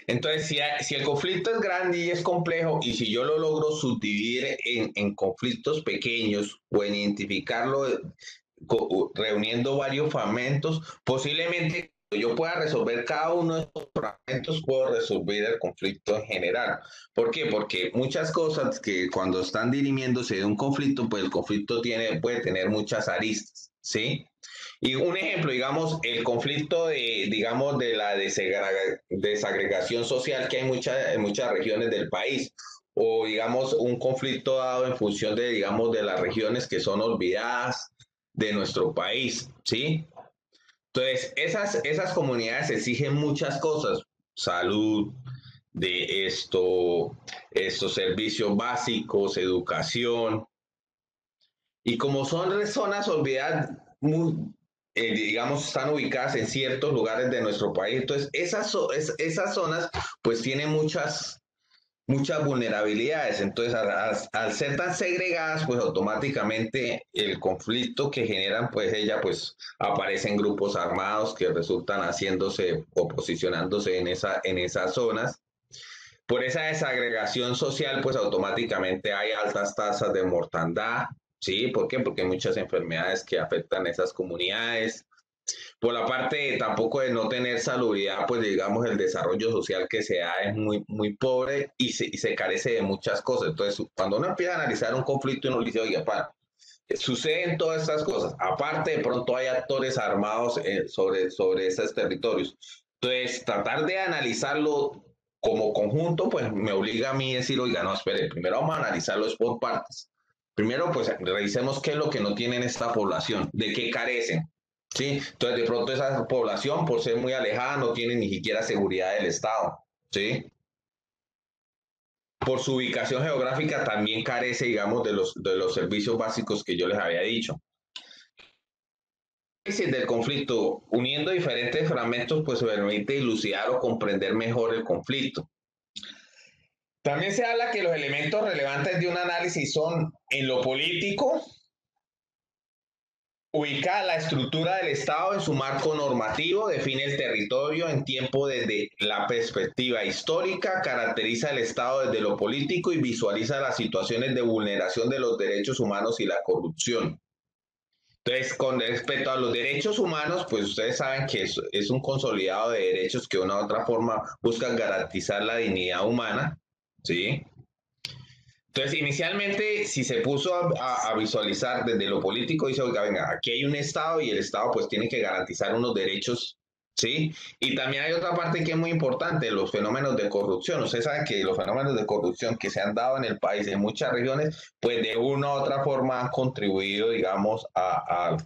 Entonces, si el conflicto es grande y es complejo, y si yo lo logro subdividir en conflictos pequeños o en identificarlo reuniendo varios fragmentos, posiblemente yo pueda resolver cada uno de estos fragmentos, puedo resolver el conflicto en general. ¿Por qué? Porque muchas cosas que cuando están dirimiéndose de un conflicto, pues el conflicto puede tener muchas aristas, ¿sí? Y un ejemplo, digamos, el conflicto digamos, de la desagregación social que hay en muchas regiones del país, o digamos, un conflicto dado en función de, digamos, de las regiones que son olvidadas de nuestro país, ¿sí? Entonces, esas comunidades exigen muchas cosas, salud, de estos servicios básicos, educación, y como son zonas olvidadas, digamos, están ubicadas en ciertos lugares de nuestro país, entonces esas zonas pues tienen muchas vulnerabilidades. Entonces, al ser tan segregadas, pues automáticamente el conflicto que generan, pues pues aparecen grupos armados que resultan haciéndose o posicionándose en esas zonas. Por esa desagregación social, pues automáticamente hay altas tasas de mortandad, ¿sí? ¿Por qué? Porque hay muchas enfermedades que afectan a esas comunidades. Por la parte tampoco de no tener salubridad, pues digamos el desarrollo social que se da es muy pobre y se carece de muchas cosas. Entonces, cuando uno empieza a analizar un conflicto, uno dice, oye, para, suceden todas estas cosas. Aparte, de pronto hay actores armados sobre esos territorios. Entonces, tratar de analizarlo como conjunto, pues me obliga a mí a decir, oiga, no, espere, primero vamos a analizarlo por partes. Primero, pues revisemos qué es lo que no tienen esta población, de qué carecen. ¿Sí? Entonces, de pronto esa población, por ser muy alejada, no tiene ni siquiera seguridad del Estado. ¿Sí? Por su ubicación geográfica también carece, digamos, de los servicios básicos que yo les había dicho. El análisis del conflicto, uniendo diferentes fragmentos, pues se permite dilucidar o comprender mejor el conflicto. También se habla que los elementos relevantes de un análisis son en lo político, ubica la estructura del Estado en su marco normativo, define el territorio en tiempo desde la perspectiva histórica, caracteriza el Estado desde lo político y visualiza las situaciones de vulneración de los derechos humanos y la corrupción. Entonces, con respecto a los derechos humanos, pues ustedes saben que es un consolidado de derechos que de una u otra forma buscan garantizar la dignidad humana, ¿sí? Entonces, inicialmente, si se puso a visualizar desde lo político, dice, oiga, venga, aquí hay un Estado y el Estado pues tiene que garantizar unos derechos, ¿sí? Y también hay otra parte que es muy importante, los fenómenos de corrupción. Ustedes saben que los fenómenos de corrupción que se han dado en el país, en muchas regiones, pues de una u otra forma han contribuido, digamos, a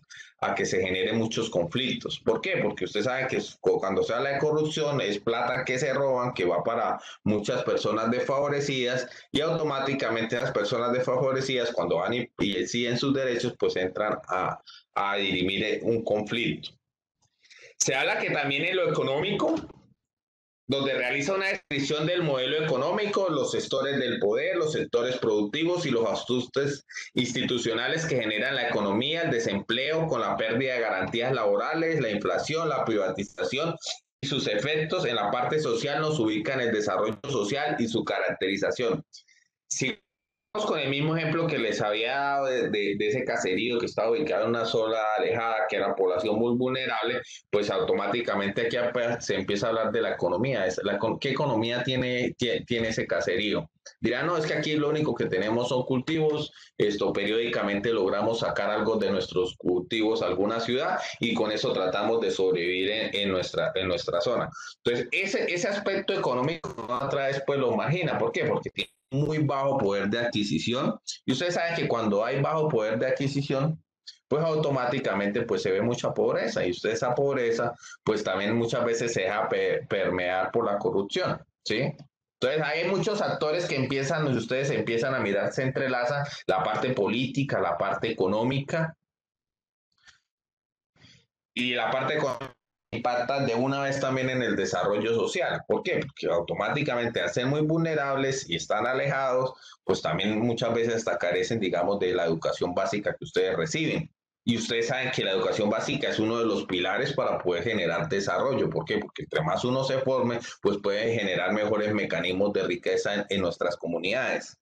que se generen muchos conflictos. ¿Por qué? Porque usted sabe que cuando se habla de corrupción es plata que se roban, que va para muchas personas desfavorecidas y automáticamente las personas desfavorecidas cuando van y exigen sus derechos pues entran a dirimir un conflicto. Se habla que también en lo económico, donde realiza una descripción del modelo económico, los sectores del poder, los sectores productivos y los ajustes institucionales que generan la economía, el desempleo con la pérdida de garantías laborales, la inflación, la privatización y sus efectos en la parte social nos ubican el desarrollo social y su caracterización. Si con el mismo ejemplo que les había dado de ese caserío que estaba ubicado en una zona alejada, que era población muy vulnerable, pues automáticamente aquí se empieza a hablar de la economía. ¿Qué economía tiene ese caserío? Dirán, no, es que aquí lo único que tenemos son cultivos, periódicamente logramos sacar algo de nuestros cultivos a alguna ciudad y con eso tratamos de sobrevivir en nuestra zona. Entonces, ese aspecto económico otra vez pues lo margina. ¿Por qué? Porque tiene muy bajo poder de adquisición y ustedes saben que cuando hay bajo poder de adquisición pues automáticamente pues se ve mucha pobreza y usted esa pobreza pues también muchas veces se deja permear por la corrupción, ¿sí? Entonces hay muchos actores que empiezan, ustedes empiezan a mirar, se entrelaza la parte política, la parte económica y la parte económica impactan de una vez también en el desarrollo social. ¿Por qué? Porque automáticamente al ser muy vulnerables y están alejados, pues también muchas veces hasta carecen, digamos, de la educación básica que ustedes reciben. Y ustedes saben que la educación básica es uno de los pilares para poder generar desarrollo. ¿Por qué? Porque entre más uno se forme, pues puede generar mejores mecanismos de riqueza en nuestras comunidades.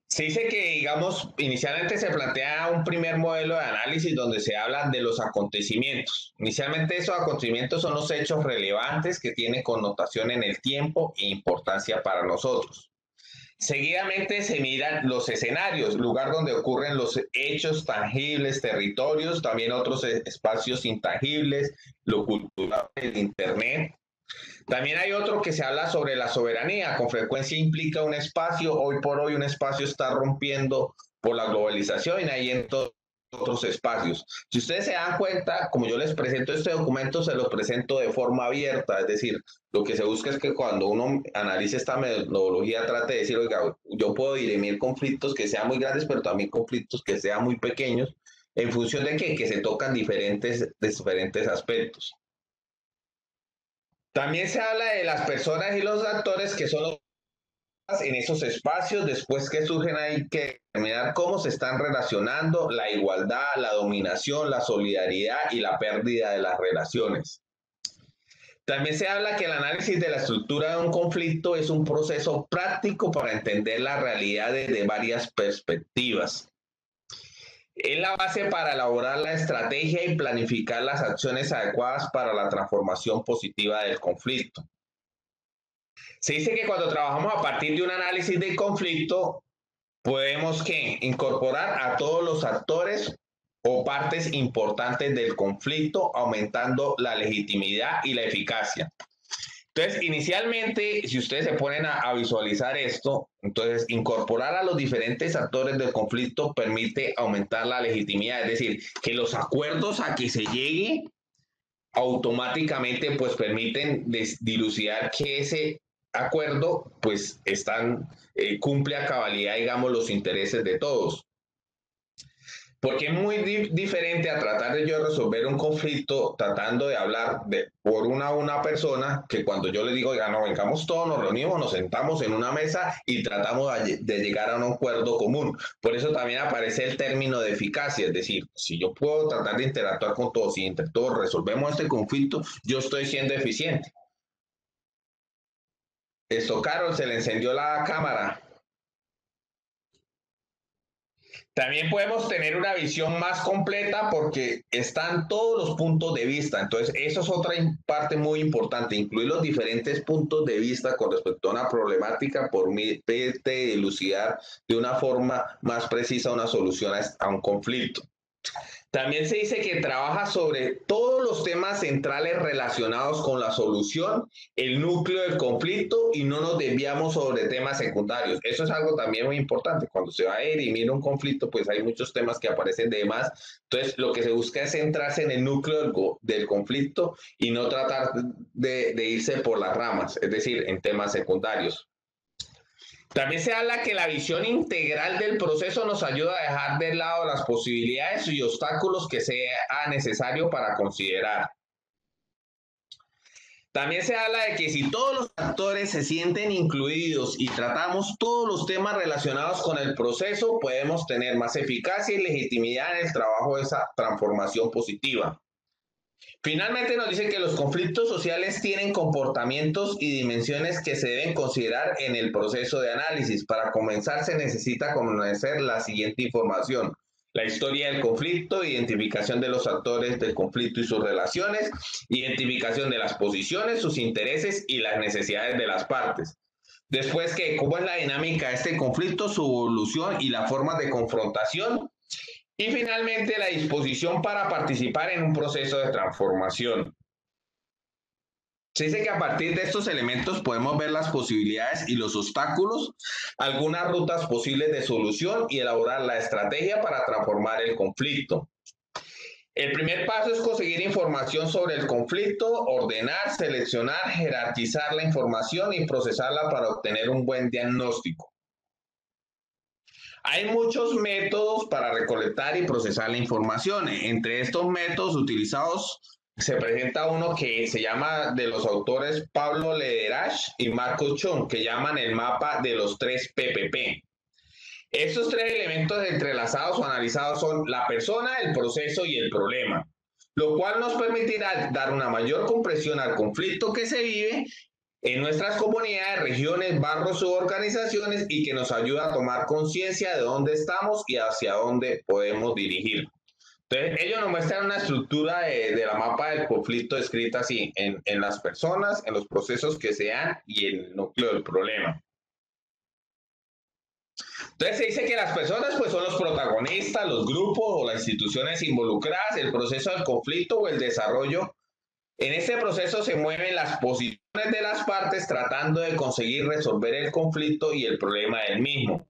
Se dice que, digamos, inicialmente se plantea un primer modelo de análisis donde se habla de los acontecimientos. Inicialmente esos acontecimientos son los hechos relevantes que tienen connotación en el tiempo e importancia para nosotros. Seguidamente se miran los escenarios, lugar donde ocurren los hechos tangibles, territorios, también otros espacios intangibles, lo cultural, el Internet. También hay otro que se habla sobre la soberanía, con frecuencia implica un espacio, hoy por hoy un espacio está rompiendo por la globalización y hay en todos otros espacios. Si ustedes se dan cuenta, como yo les presento este documento, se los presento de forma abierta, es decir, lo que se busca es que cuando uno analice esta metodología trate de decir, oiga, yo puedo dirimir conflictos que sean muy grandes, pero también conflictos que sean muy pequeños, en función de que se tocan diferentes aspectos. También se habla de las personas y los actores que son los en esos espacios, después que surgen hay que determinar cómo se están relacionando la igualdad, la dominación, la solidaridad y la pérdida de las relaciones. También se habla que el análisis de la estructura de un conflicto es un proceso práctico para entender la realidad desde varias perspectivas. Es la base para elaborar la estrategia y planificar las acciones adecuadas para la transformación positiva del conflicto. Se dice que cuando trabajamos a partir de un análisis del conflicto, podemos incorporar a todos los actores o partes importantes del conflicto, aumentando la legitimidad y la eficacia. Entonces, inicialmente, si ustedes se ponen a visualizar esto, entonces incorporar a los diferentes actores del conflicto permite aumentar la legitimidad, es decir, que los acuerdos a que se llegue automáticamente pues permiten dilucidar que ese acuerdo pues cumple a cabalidad, digamos, los intereses de todos. Porque es muy diferente a tratar de yo resolver un conflicto tratando de hablar por una persona, que cuando yo le digo, oiga, no, vengamos todos, nos reunimos, nos sentamos en una mesa y tratamos de llegar a un acuerdo común. Por eso también aparece el término de eficacia, es decir, si yo puedo tratar de interactuar con todos y entre todos resolvemos este conflicto, yo estoy siendo eficiente. Esto, Carol, se le encendió la cámara. También podemos tener una visión más completa porque están todos los puntos de vista. Entonces, eso es otra parte muy importante, incluir los diferentes puntos de vista con respecto a una problemática por permite elucidar de una forma más precisa una solución a un conflicto. También se dice que trabaja sobre todos los temas centrales relacionados con la solución, el núcleo del conflicto y no nos desviamos sobre temas secundarios. Eso es algo también muy importante. Cuando se va a dirimir un conflicto, pues hay muchos temas que aparecen de más. Entonces, lo que se busca es centrarse en el núcleo del conflicto y no tratar de irse por las ramas, es decir, en temas secundarios. También se habla que la visión integral del proceso nos ayuda a dejar de lado las posibilidades y obstáculos que sea necesario para considerar. También se habla de que si todos los actores se sienten incluidos y tratamos todos los temas relacionados con el proceso, podemos tener más eficacia y legitimidad en el trabajo de esa transformación positiva. Finalmente nos dice que los conflictos sociales tienen comportamientos y dimensiones que se deben considerar en el proceso de análisis. Para comenzar se necesita conocer la siguiente información: la historia del conflicto, identificación de los actores del conflicto y sus relaciones, identificación de las posiciones, sus intereses y las necesidades de las partes. Después, cómo es la dinámica de este conflicto, su evolución y las formas de confrontación. Y finalmente, la disposición para participar en un proceso de transformación. Se dice que a partir de estos elementos podemos ver las posibilidades y los obstáculos, algunas rutas posibles de solución y elaborar la estrategia para transformar el conflicto. El primer paso es conseguir información sobre el conflicto, ordenar, seleccionar, jerarquizar la información y procesarla para obtener un buen diagnóstico. Hay muchos métodos para recolectar y procesar la información. Entre estos métodos utilizados se presenta uno que se llama, de los autores Pablo Lederach y Marco Chung, que llaman el mapa de los 3 PPP. Estos 3 elementos entrelazados o analizados son la persona, el proceso y el problema, lo cual nos permitirá dar una mayor comprensión al conflicto que se vive en nuestras comunidades, regiones, barrios u organizaciones, y que nos ayuda a tomar conciencia de dónde estamos y hacia dónde podemos dirigir. Entonces, ellos nos muestran una estructura de la mapa del conflicto escrita así, en las personas, en los procesos que se dan y en el núcleo del problema. Entonces se dice que las personas pues son los protagonistas, los grupos o las instituciones involucradas, el proceso del conflicto o el desarrollo. En este proceso se mueven las posiciones de las partes tratando de conseguir resolver el conflicto y el problema del mismo.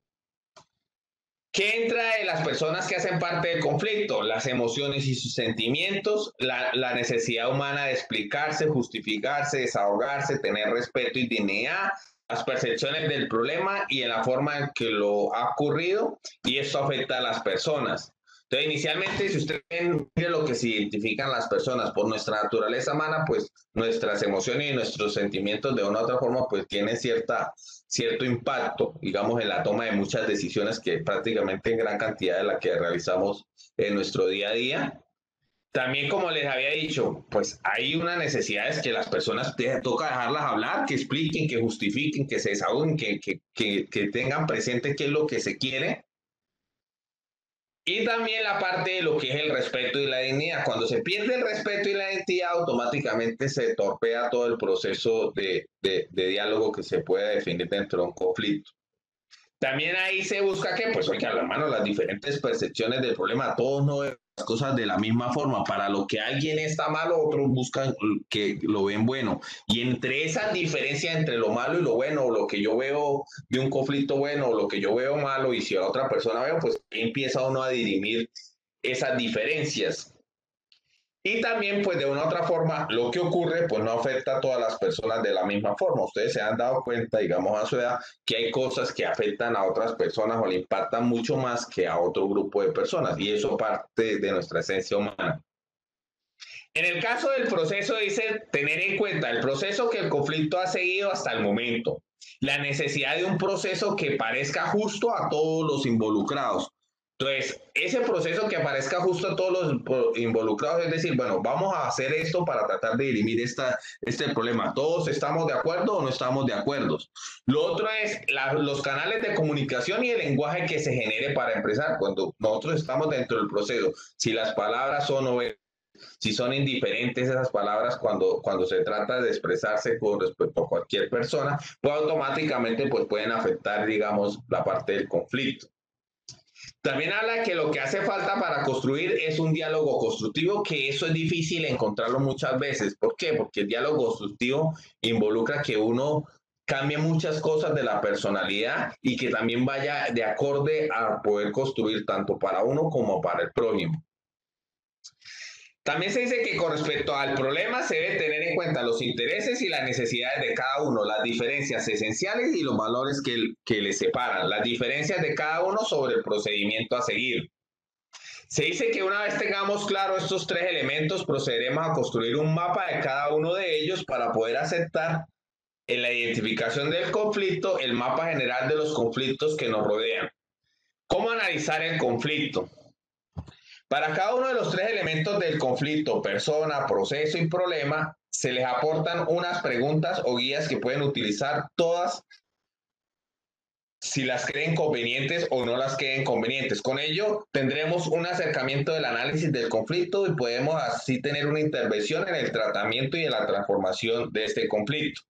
¿Qué entra en las personas que hacen parte del conflicto? Las emociones y sus sentimientos, la necesidad humana de explicarse, justificarse, desahogarse, tener respeto y dignidad, las percepciones del problema y en la forma en que lo ha ocurrido, y esto afecta a las personas. Entonces, inicialmente, si ustedes ven lo que se identifican las personas por nuestra naturaleza humana, pues nuestras emociones y nuestros sentimientos de una u otra forma pues tienen cierto impacto, digamos, en la toma de muchas decisiones, que prácticamente en gran cantidad de las que realizamos en nuestro día a día. También, como les había dicho, pues hay una necesidad es que las personas toca dejarlas hablar, que expliquen, que justifiquen, que se desahoguen, que tengan presente qué es lo que se quiere. Y también la parte de lo que es el respeto y la dignidad. Cuando se pierde el respeto y la identidad, automáticamente se torpea todo el proceso de diálogo que se puede definir dentro de un conflicto. También ahí se busca que, pues, oiga, hermano, las diferentes percepciones del problema, todos no ven las cosas de la misma forma. Para lo que alguien está malo, otros buscan que lo ven bueno. Y entre esa diferencia entre lo malo y lo bueno, o lo que yo veo de un conflicto bueno, o lo que yo veo malo, y si a otra persona veo, pues empieza uno a dirimir esas diferencias. Y también, pues de una u otra forma, lo que ocurre, pues no afecta a todas las personas de la misma forma. Ustedes se han dado cuenta, digamos, a su edad, que hay cosas que afectan a otras personas o le impactan mucho más que a otro grupo de personas. Y eso parte de nuestra esencia humana. En el caso del proceso, dice tener en cuenta el proceso que el conflicto ha seguido hasta el momento, la necesidad de un proceso que parezca justo a todos los involucrados. Entonces, ese proceso que aparezca justo a todos los involucrados, es decir, bueno, vamos a hacer esto para tratar de dirimir este problema. ¿Todos estamos de acuerdo o no estamos de acuerdo? Lo otro es los canales de comunicación y el lenguaje que se genere para empezar. Cuando nosotros estamos dentro del proceso, si las palabras son o si son indiferentes esas palabras cuando se trata de expresarse con respecto a cualquier persona, pues automáticamente pues pueden afectar, digamos, la parte del conflicto. También habla que lo que hace falta para construir es un diálogo constructivo, que eso es difícil encontrarlo muchas veces. ¿Por qué? Porque el diálogo constructivo involucra que uno cambie muchas cosas de la personalidad y que también vaya de acorde a poder construir tanto para uno como para el prójimo. También se dice que con respecto al problema se debe tener en cuenta los intereses y las necesidades de cada uno, las diferencias esenciales y los valores que les separan, las diferencias de cada uno sobre el procedimiento a seguir. Se dice que una vez tengamos claro estos tres elementos, procederemos a construir un mapa de cada uno de ellos para poder aceptar en la identificación del conflicto el mapa general de los conflictos que nos rodean. ¿Cómo analizar el conflicto? Para cada uno de los tres elementos del conflicto, persona, proceso y problema, se les aportan unas preguntas o guías que pueden utilizar todas si las creen convenientes o no las creen convenientes. Con ello tendremos un acercamiento del análisis del conflicto y podemos así tener una intervención en el tratamiento y en la transformación de este conflicto.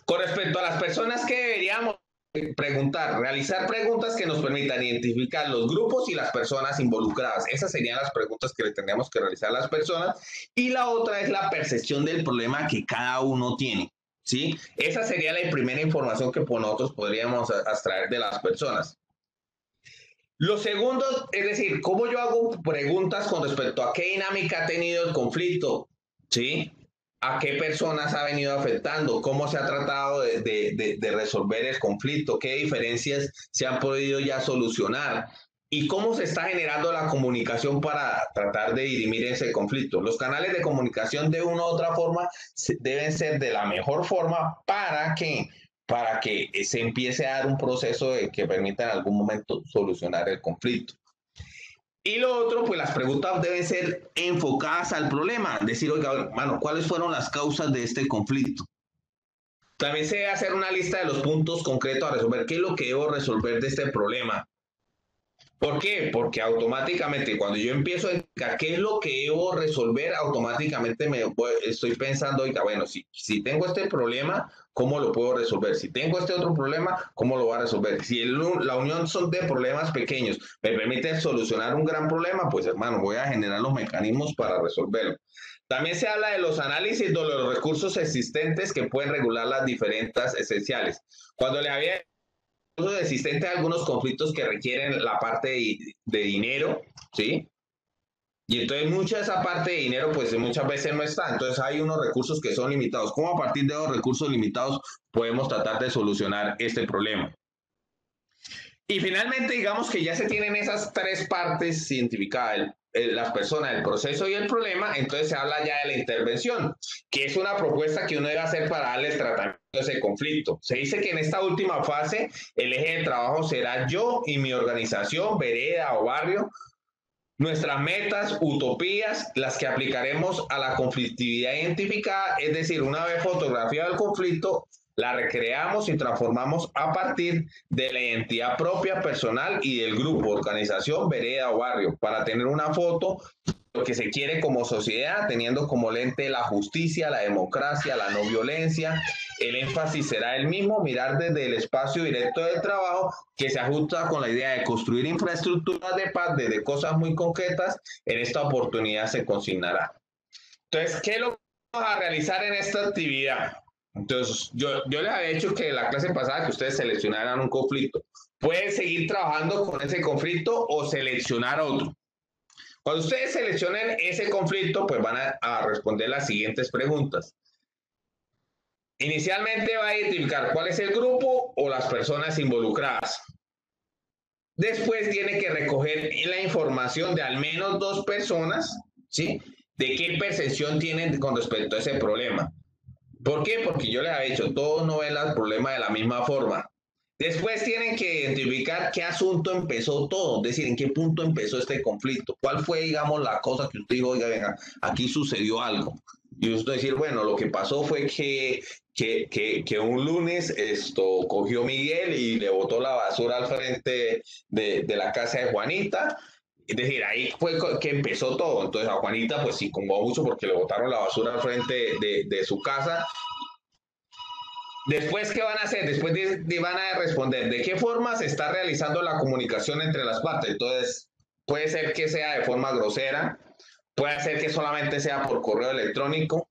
Con respecto a las personas que deberíamos preguntar, realizar preguntas que nos permitan identificar los grupos y las personas involucradas. Esas serían las preguntas que le tendríamos que realizar a las personas. Y la otra es la percepción del problema que cada uno tiene, ¿sí? Esa sería la primera información que nosotros podríamos extraer de las personas. Lo segundo, es decir, ¿cómo yo hago preguntas con respecto a qué dinámica ha tenido el conflicto? ¿Sí? ¿A qué personas ha venido afectando? ¿Cómo se ha tratado de resolver el conflicto? ¿Qué diferencias se han podido ya solucionar? ¿Y cómo se está generando la comunicación para tratar de dirimir ese conflicto? Los canales de comunicación de una u otra forma deben ser de la mejor forma para que se empiece a dar un proceso que permita en algún momento solucionar el conflicto. Y lo otro, pues las preguntas deben ser enfocadas al problema. Decir, oiga, hermano, ¿cuáles fueron las causas de este conflicto? También se debe hacer una lista de los puntos concretos a resolver. ¿Qué es lo que debo resolver de este problema? ¿Por qué? Porque automáticamente cuando yo empiezo a qué es lo que debo resolver, automáticamente estoy pensando, oiga, bueno, si tengo este problema, ¿cómo lo puedo resolver? Si tengo este otro problema, ¿cómo lo voy a resolver? Si la unión son de problemas pequeños, me permite solucionar un gran problema, pues hermano, voy a generar los mecanismos para resolverlo. También se habla de los análisis de los recursos existentes que pueden regular las diferencias esenciales. Cuando le había existentes algunos conflictos que requieren la parte de dinero, ¿sí? Y entonces mucha de esa parte de dinero, pues muchas veces no está. Entonces hay unos recursos que son limitados. ¿Cómo a partir de los recursos limitados podemos tratar de solucionar este problema? Y finalmente, digamos que ya se tienen esas tres partes identificadas, las personas, el proceso y el problema, entonces se habla ya de la intervención, que es una propuesta que uno debe hacer para darle el tratamiento a ese conflicto. Se dice que en esta última fase el eje de trabajo será yo y mi organización, vereda o barrio, nuestras metas, utopías, las que aplicaremos a la conflictividad identificada, es decir, una vez fotografiado el conflicto, la recreamos y transformamos a partir de la identidad propia, personal y del grupo, organización, vereda o barrio, para tener una foto lo que se quiere como sociedad, teniendo como lente la justicia, la democracia, la no violencia. El énfasis será el mismo, mirar desde el espacio directo del trabajo, que se ajusta con la idea de construir infraestructuras de paz desde cosas muy concretas. En esta oportunidad se consignará. Entonces, ¿qué es lo que vamos a realizar en esta actividad? Entonces, yo les había dicho que la clase pasada que ustedes seleccionaran un conflicto. Pueden seguir trabajando con ese conflicto o seleccionar otro. Cuando ustedes seleccionen ese conflicto, pues van a responder las siguientes preguntas. Inicialmente va a identificar cuál es el grupo o las personas involucradas. Después tiene que recoger la información de al menos 2 personas, ¿sí? De qué percepción tienen con respecto a ese problema. ¿Por qué? Porque yo les había dicho, todos no ven el problema de la misma forma. Después tienen que identificar qué asunto empezó todo, es decir, en qué punto empezó este conflicto, cuál fue, digamos, la cosa que usted dijo, oiga, venga, aquí sucedió algo. Y usted decir, bueno, lo que pasó fue que un lunes cogió Miguel y le botó la basura al frente de la casa de Juanita. Es decir, ahí fue que empezó todo. Entonces a Juanita pues sí incomodó mucho porque le botaron la basura al frente de su casa. Después, ¿qué van a hacer? Después van a responder de qué forma se está realizando la comunicación entre las partes. Entonces, puede ser que sea de forma grosera, puede ser que solamente sea por correo electrónico,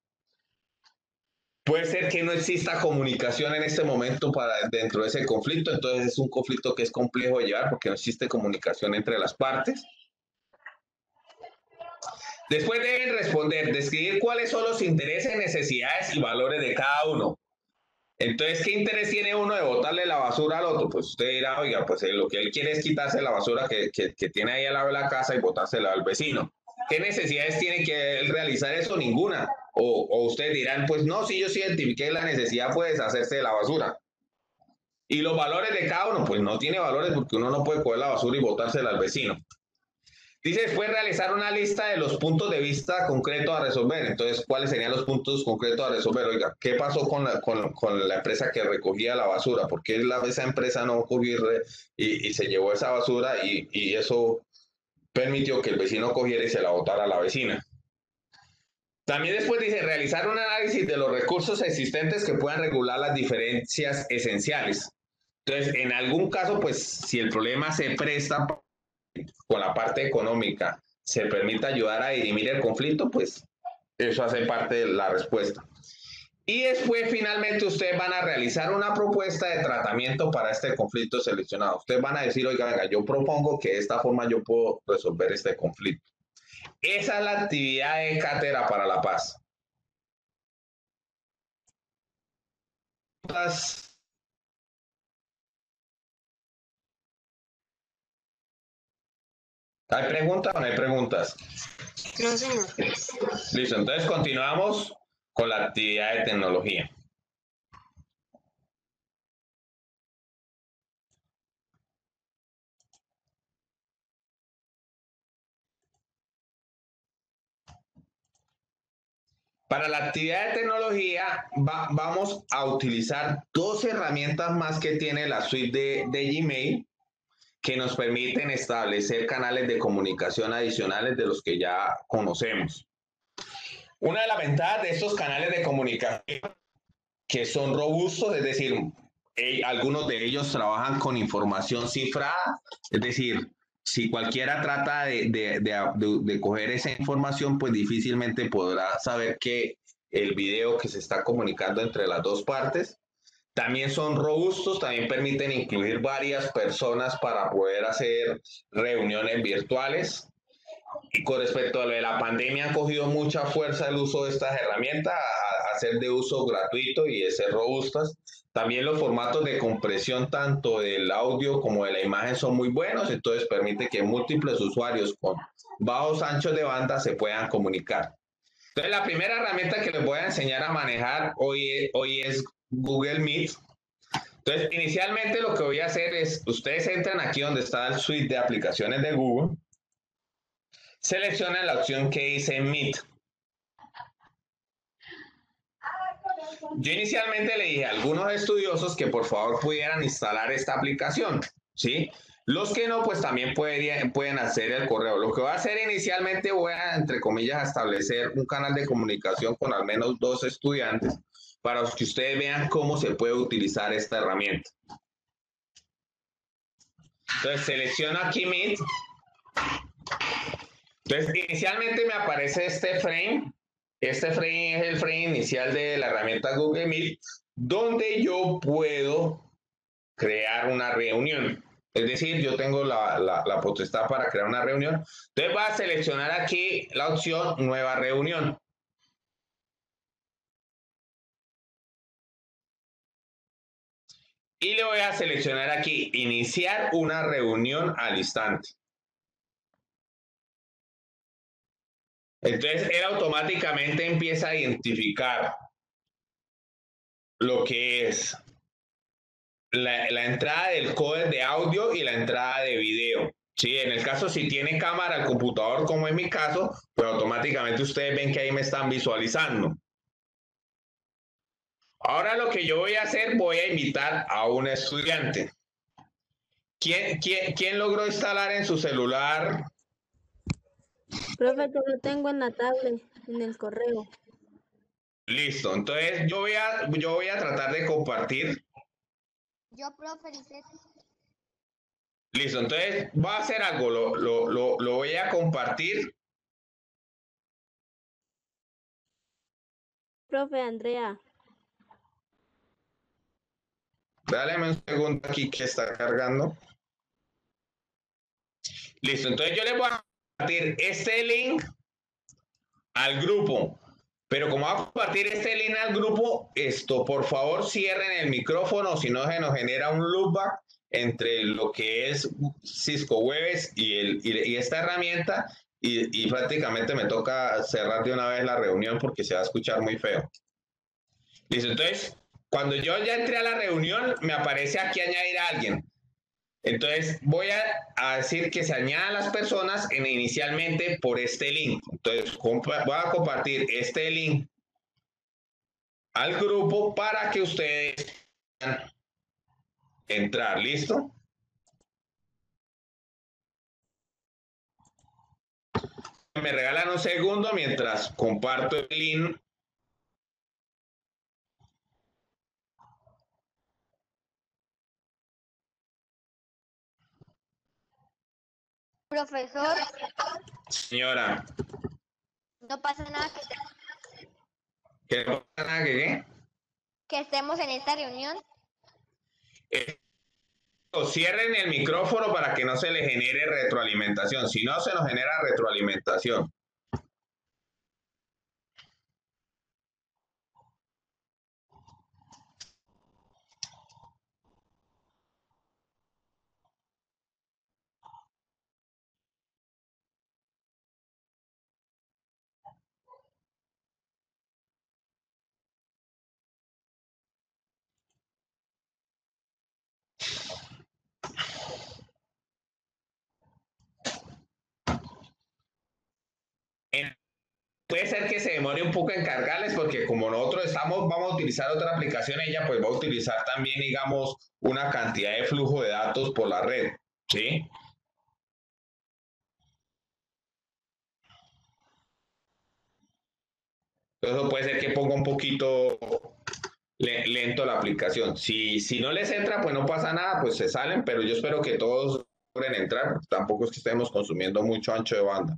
puede ser que no exista comunicación en este momento dentro de ese conflicto. Entonces, es un conflicto que es complejo de llevar porque no existe comunicación entre las partes. Después deben responder, describir cuáles son los intereses, necesidades y valores de cada uno. Entonces, ¿qué interés tiene uno de botarle la basura al otro? Pues usted dirá, oiga, pues lo que él quiere es quitarse la basura que tiene ahí al lado de la casa y botársela al vecino. ¿Qué necesidades tiene que él realizar eso? Ninguna. O ustedes dirán, pues no, si yo sí identifiqué la necesidad, pues deshacerse de la basura. ¿Y los valores de cada uno? Pues no tiene valores porque uno no puede coger la basura y botársela al vecino. Dice después realizar una lista de los puntos de vista concretos a resolver. Entonces, ¿cuáles serían los puntos concretos a resolver? Oiga, ¿qué pasó con la empresa que recogía la basura? ¿Por qué esa empresa no cogió y se llevó esa basura y eso permitió que el vecino cogiera y se la botara a la vecina? También después dice realizar un análisis de los recursos existentes que puedan regular las diferencias esenciales. Entonces, en algún caso, pues, si el problema se presta con la parte económica se permite ayudar a dirimir el conflicto, pues eso hace parte de la respuesta. Y después, finalmente, ustedes van a realizar una propuesta de tratamiento para este conflicto seleccionado. Ustedes van a decir, oiga, venga, yo propongo que de esta forma yo puedo resolver este conflicto. Esa es la actividad de Cátedra para la Paz. ¿Hay preguntas o no hay preguntas? No, señor. Listo, entonces continuamos con la actividad de tecnología. Para la actividad de tecnología vamos a utilizar 2 herramientas más que tiene la suite de Gmail que nos permiten establecer canales de comunicación adicionales de los que ya conocemos. Una de las ventajas de estos canales de comunicación que son robustos, es decir, algunos de ellos trabajan con información cifrada, es decir, si cualquiera trata de coger esa información, pues difícilmente podrá saber que el video que se está comunicando entre las 2 partes. También son robustos, también permiten incluir varias personas para poder hacer reuniones virtuales. Y con respecto a lo de la pandemia, ha cogido mucha fuerza el uso de estas herramientas, a ser de uso gratuito y de ser robustas. También los formatos de compresión tanto del audio como de la imagen son muy buenos, entonces permite que múltiples usuarios con bajos anchos de banda se puedan comunicar. Entonces, la primera herramienta que les voy a enseñar a manejar hoy es Google Meet. Entonces, inicialmente lo que voy a hacer es, ustedes entran aquí donde está el suite de aplicaciones de Google. selecciona la opción que dice Meet. Yo inicialmente le dije a algunos estudiosos que por favor pudieran instalar esta aplicación, ¿sí? Los que no, pues también pueden hacer el correo. Lo que voy a hacer inicialmente, voy a, entre comillas, establecer un canal de comunicación con al menos 2 estudiantes para que ustedes vean cómo se puede utilizar esta herramienta. Entonces selecciono aquí Meet. Entonces inicialmente me aparece este frame. Este frame es el frame inicial de la herramienta Google Meet, donde yo puedo crear una reunión. Es decir, yo tengo la potestad para crear una reunión. Entonces voy a seleccionar aquí la opción Nueva reunión. Y le voy a seleccionar aquí Iniciar una reunión al instante. Entonces él automáticamente empieza a identificar lo que es la entrada del códec de audio y la entrada de video. Sí, en el caso si tiene cámara el computador, como en mi caso, pues automáticamente ustedes ven que ahí me están visualizando. Ahora lo que yo voy a hacer, voy a invitar a un estudiante. ¿Quién logró instalar en su celular? Profe, yo lo tengo en la tablet, en el correo. Listo, entonces yo voy a tratar de compartir. Yo, profe, Lisette. Listo, entonces voy a hacer algo, lo voy a compartir. Profe, Andrea. Dale un segundo aquí que está cargando. Listo, entonces yo les voy a compartir este link al grupo. Pero como va a compartir este link al grupo, por favor cierren el micrófono, si no se nos genera un loopback entre lo que es Cisco Webex y esta herramienta y prácticamente me toca cerrar de una vez la reunión porque se va a escuchar muy feo. Listo, entonces cuando yo ya entré a la reunión me aparece aquí añadir a alguien. Entonces voy a decir que se añadan las personas inicialmente por este link. Entonces voy a compartir este link al grupo para que ustedes puedan entrar. ¿Listo? Me regalan un segundo mientras comparto el link. Profesor, Señora, no pasa nada ¿qué no pasa nada que estemos en esta reunión. eh, cierren el micrófono para que no se le genere retroalimentación. Si no, se nos genera retroalimentación. Puede ser que se demore un poco en cargarles porque como nosotros vamos a utilizar otra aplicación, ella pues va a utilizar también, digamos, una cantidad de flujo de datos por la red, ¿sí? Entonces eso puede ser que ponga un poquito lento la aplicación. Si no les entra, pues no pasa nada, pues se salen, pero yo espero que todos logren entrar, tampoco es que estemos consumiendo mucho ancho de banda.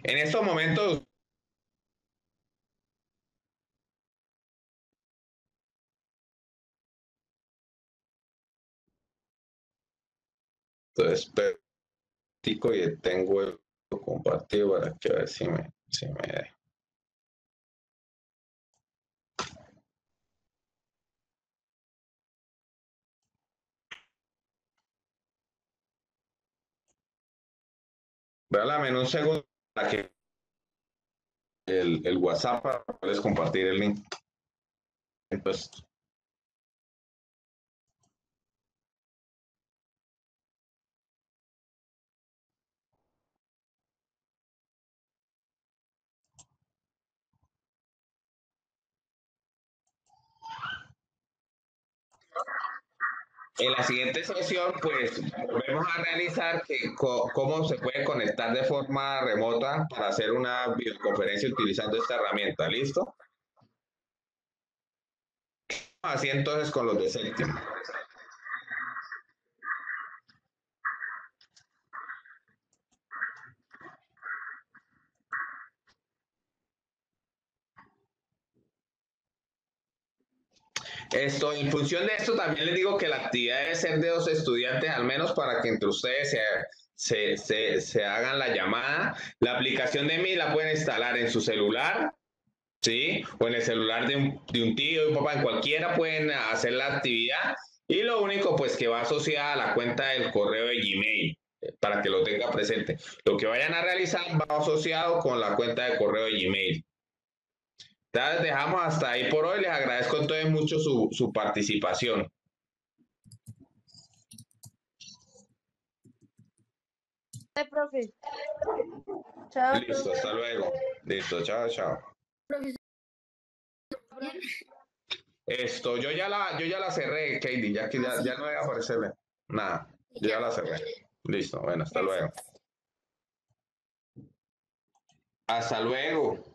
En estos momentos, entonces, y tengo el compartido para que a ver si me deja. Regálame en un segundo para que el WhatsApp para poderles compartir el link. Entonces, en la siguiente sesión, pues volvemos a realizar cómo se puede conectar de forma remota para hacer una videoconferencia utilizando esta herramienta. ¿Listo? Así entonces con los de séptimo. En función de esto, también les digo que la actividad debe ser de 2 estudiantes al menos para que entre ustedes se hagan la llamada. La aplicación de Meet la pueden instalar en su celular, ¿sí? O en el celular de un tío, de un papá, en cualquiera pueden hacer la actividad. Y lo único, pues, que va asociada a la cuenta del correo de Gmail, para que lo tenga presente. Lo que vayan a realizar va asociado con la cuenta de correo de Gmail. Ya les dejamos hasta ahí por hoy. Les agradezco entonces mucho su participación. Profe. Chao, Listo, profe. hasta luego. Listo, chao, chao. Profesor, Yo ya la cerré, Katie, ya que ya no voy a aparecerle. Nada, yo ya la cerré. Listo, bueno, hasta luego. Hasta luego.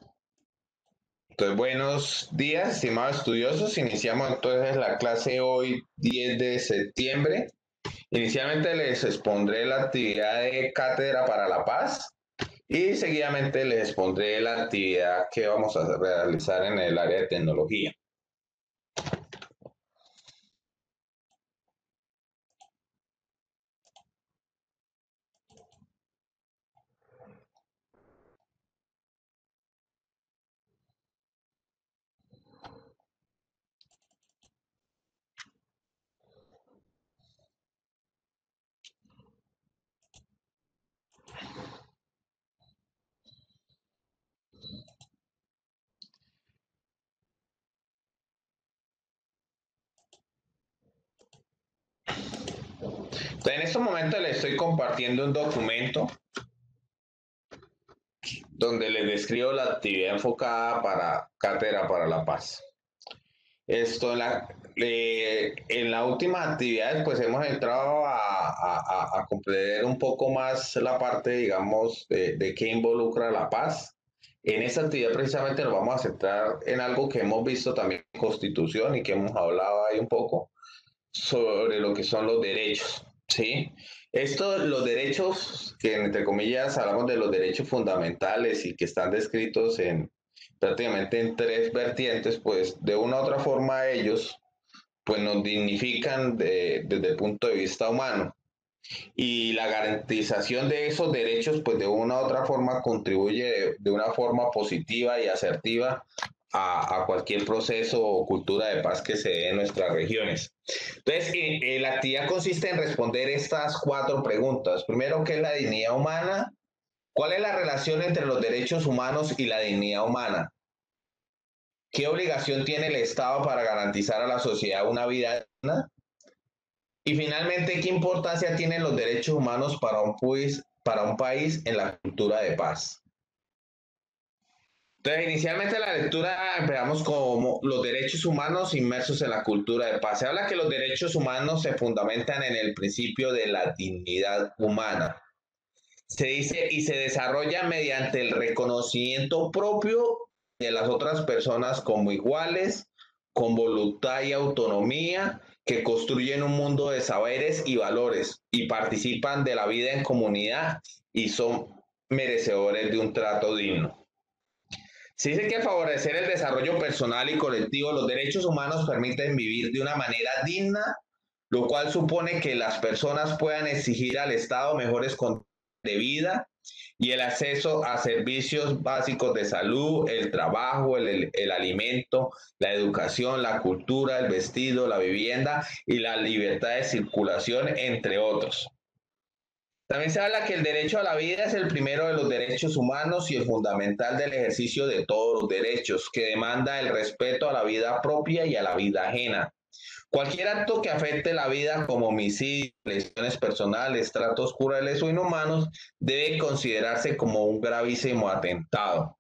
Entonces, buenos días, estimados estudiosos. Iniciamos entonces la clase hoy, 10 de septiembre. Inicialmente les expondré la actividad de Cátedra para la Paz y seguidamente les expondré la actividad que vamos a realizar en el área de tecnología. Entonces, en estos momentos les estoy compartiendo un documento donde les describo la actividad enfocada para Cátedra para la Paz. En la última actividad, pues hemos entrado a comprender un poco más la parte, digamos, de qué involucra la paz. En esta actividad precisamente nos vamos a centrar en algo que hemos visto también en Constitución y que hemos hablado ahí un poco sobre lo que son los derechos, ¿sí? Los derechos, que entre comillas hablamos de los derechos fundamentales y que están descritos prácticamente en 3 vertientes, pues de una u otra forma ellos pues nos dignifican desde el punto de vista humano. Y la garantización de esos derechos, pues de una u otra forma contribuye de una forma positiva y asertiva a cualquier proceso o cultura de paz que se dé en nuestras regiones. Entonces, la actividad consiste en responder estas 4 preguntas. Primero, ¿qué es la dignidad humana? ¿Cuál es la relación entre los derechos humanos y la dignidad humana? ¿Qué obligación tiene el Estado para garantizar a la sociedad una vida digna? Y finalmente, ¿qué importancia tienen los derechos humanos para un país en la cultura de paz? Entonces, inicialmente la lectura empezamos como los derechos humanos inmersos en la cultura de paz. Se habla que los derechos humanos se fundamentan en el principio de la dignidad humana. Se dice y se desarrolla mediante el reconocimiento propio de las otras personas como iguales, con voluntad y autonomía, que construyen un mundo de saberes y valores y participan de la vida en comunidad y son merecedores de un trato digno. Se dice que favorecer el desarrollo personal y colectivo, los derechos humanos permiten vivir de una manera digna, lo cual supone que las personas puedan exigir al Estado mejores condiciones de vida y el acceso a servicios básicos de salud, el trabajo, el alimento, la educación, la cultura, el vestido, la vivienda y la libertad de circulación, entre otros. También se habla que el derecho a la vida es el primero de los derechos humanos y el fundamental del ejercicio de todos los derechos, que demanda el respeto a la vida propia y a la vida ajena. Cualquier acto que afecte la vida como homicidio, lesiones personales, tratos crueles o inhumanos debe considerarse como un gravísimo atentado.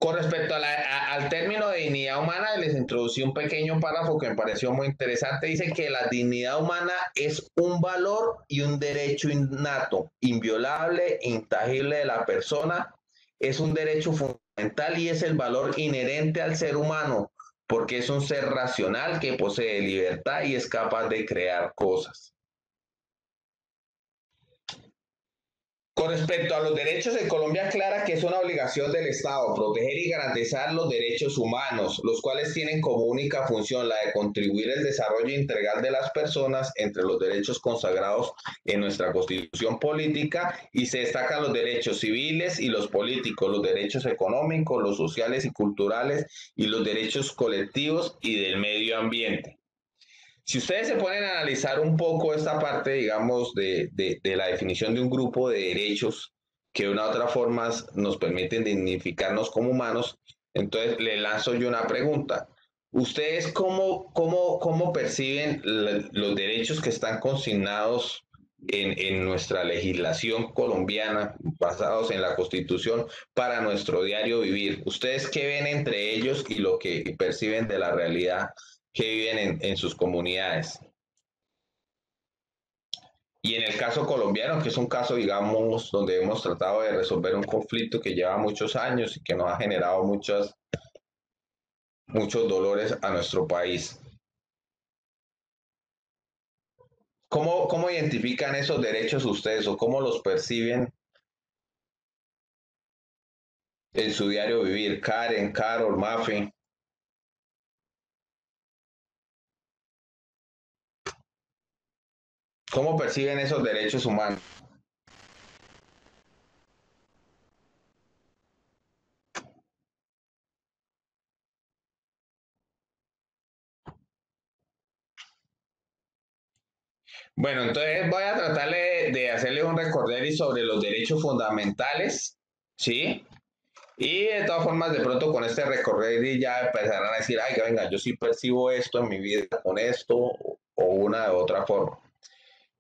Con respecto al término de dignidad humana, les introducí un pequeño párrafo que me pareció muy interesante. Dice que la dignidad humana es un valor y un derecho innato, inviolable e intangible de la persona. Es un derecho fundamental y es el valor inherente al ser humano, porque es un ser racional que posee libertad y es capaz de crear cosas. Con respecto a los derechos, en Colombia aclara que es una obligación del Estado proteger y garantizar los derechos humanos, los cuales tienen como única función la de contribuir al desarrollo integral de las personas entre los derechos consagrados en nuestra Constitución política, y se destacan los derechos civiles y los políticos, los derechos económicos, los sociales y culturales y los derechos colectivos y del medio ambiente. Si ustedes se ponen a analizar un poco esta parte, digamos, de la definición de un grupo de derechos que de una u otra forma nos permiten dignificarnos como humanos, entonces le lanzo yo una pregunta. ¿Ustedes cómo perciben los derechos que están consignados en nuestra legislación colombiana, basados en la Constitución, para nuestro diario vivir? ¿Ustedes qué ven entre ellos y lo que perciben de la realidad que viven en sus comunidades? Y en el caso colombiano, que es un caso, digamos, donde hemos tratado de resolver un conflicto que lleva muchos años y que nos ha generado muchos dolores a nuestro país. ¿Cómo identifican esos derechos ustedes o cómo los perciben en su diario vivir? Karen, Carol, Mafe. ¿Cómo perciben esos derechos humanos? Bueno, entonces voy a tratar de hacerles un recorderis sobre los derechos fundamentales, ¿sí? Y de todas formas, de pronto con este recorderis ya empezarán a decir, ay, que venga, yo sí percibo esto en mi vida con esto o una de otra forma.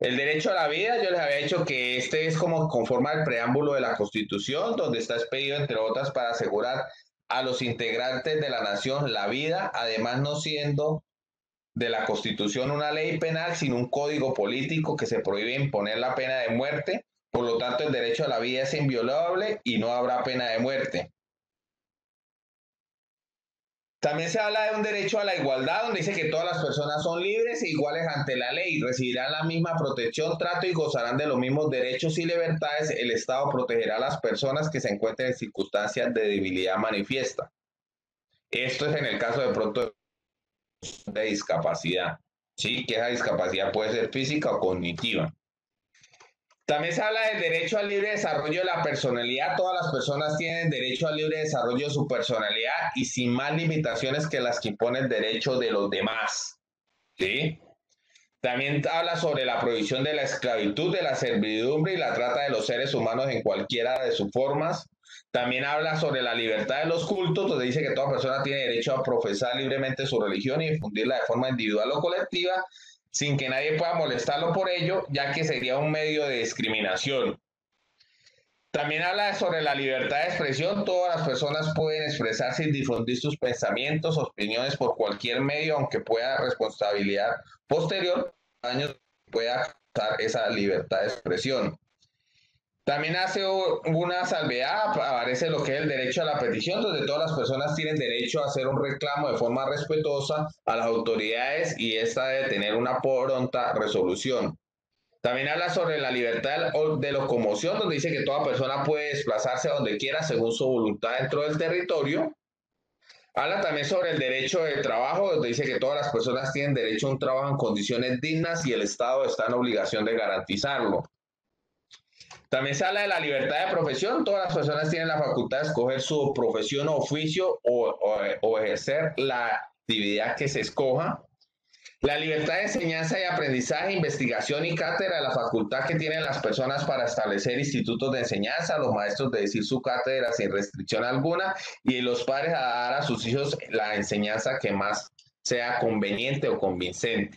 El derecho a la vida, yo les había dicho que este es como conforma el preámbulo de la Constitución, donde está expedido, entre otras, para asegurar a los integrantes de la nación la vida, además no siendo de la Constitución una ley penal, sino un código político que se prohíbe imponer la pena de muerte. Por lo tanto, el derecho a la vida es inviolable y no habrá pena de muerte. También se habla de un derecho a la igualdad, donde dice que todas las personas son libres e iguales ante la ley, recibirán la misma protección, trato y gozarán de los mismos derechos y libertades. El Estado protegerá a las personas que se encuentren en circunstancias de debilidad manifiesta. Esto es en el caso de pronto de discapacidad, ¿sí? Que esa discapacidad puede ser física o cognitiva. También se habla del derecho al libre desarrollo de la personalidad. Todas las personas tienen derecho al libre desarrollo de su personalidad y sin más limitaciones que las que impone el derecho de los demás, ¿sí? También habla sobre la prohibición de la esclavitud, de la servidumbre y la trata de los seres humanos en cualquiera de sus formas. También habla sobre la libertad de los cultos, donde dice que toda persona tiene derecho a profesar libremente su religión y difundirla de forma individual o colectiva, sin que nadie pueda molestarlo por ello, ya que sería un medio de discriminación. También habla sobre la libertad de expresión. Todas las personas pueden expresarse y difundir sus pensamientos, opiniones por cualquier medio, aunque pueda responsabilidad posterior, años pueda causar esa libertad de expresión. También hace una salvedad, aparece lo que es el derecho a la petición, donde todas las personas tienen derecho a hacer un reclamo de forma respetuosa a las autoridades y esta debe tener una pronta resolución. También habla sobre la libertad de locomoción, donde dice que toda persona puede desplazarse a donde quiera según su voluntad dentro del territorio. Habla también sobre el derecho de trabajo, donde dice que todas las personas tienen derecho a un trabajo en condiciones dignas y el Estado está en obligación de garantizarlo. También se habla de la libertad de profesión. Todas las personas tienen la facultad de escoger su profesión o oficio o ejercer la actividad que se escoja. La libertad de enseñanza y aprendizaje, investigación y cátedra, la facultad que tienen las personas para establecer institutos de enseñanza, los maestros de decir su cátedra sin restricción alguna y los padres a dar a sus hijos la enseñanza que más sea conveniente o convincente.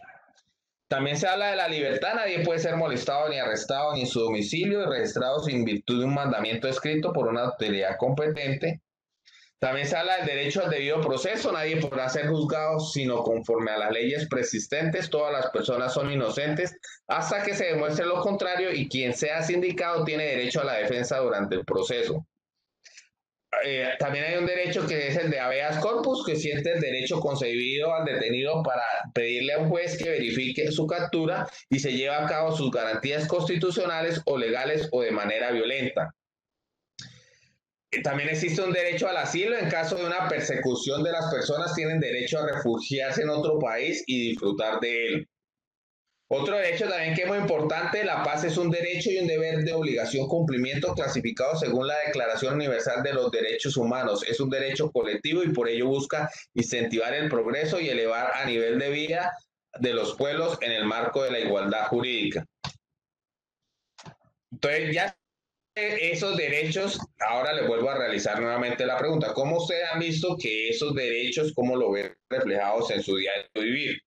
También se habla de la libertad, nadie puede ser molestado ni arrestado ni en su domicilio y registrado sin virtud de un mandamiento escrito por una autoridad competente. También se habla del derecho al debido proceso, nadie podrá ser juzgado sino conforme a las leyes preexistentes, todas las personas son inocentes hasta que se demuestre lo contrario y quien sea sindicado tiene derecho a la defensa durante el proceso. También hay un derecho que es el de habeas corpus, que siente el derecho concebido al detenido para pedirle a un juez que verifique su captura y se lleve a cabo sus garantías constitucionales o legales o de manera violenta. También existe un derecho al asilo. En caso de una persecución de las personas, tienen derecho a refugiarse en otro país y disfrutar de él. Otro derecho también que es muy importante, la paz es un derecho y un deber de obligación cumplimiento clasificado según la Declaración Universal de los Derechos Humanos. Es un derecho colectivo y por ello busca incentivar el progreso y elevar a nivel de vida de los pueblos en el marco de la igualdad jurídica. Entonces ya esos derechos, ahora les vuelvo a realizar nuevamente la pregunta, ¿cómo ustedes han visto que esos derechos, cómo lo ven reflejados en su diario vivir?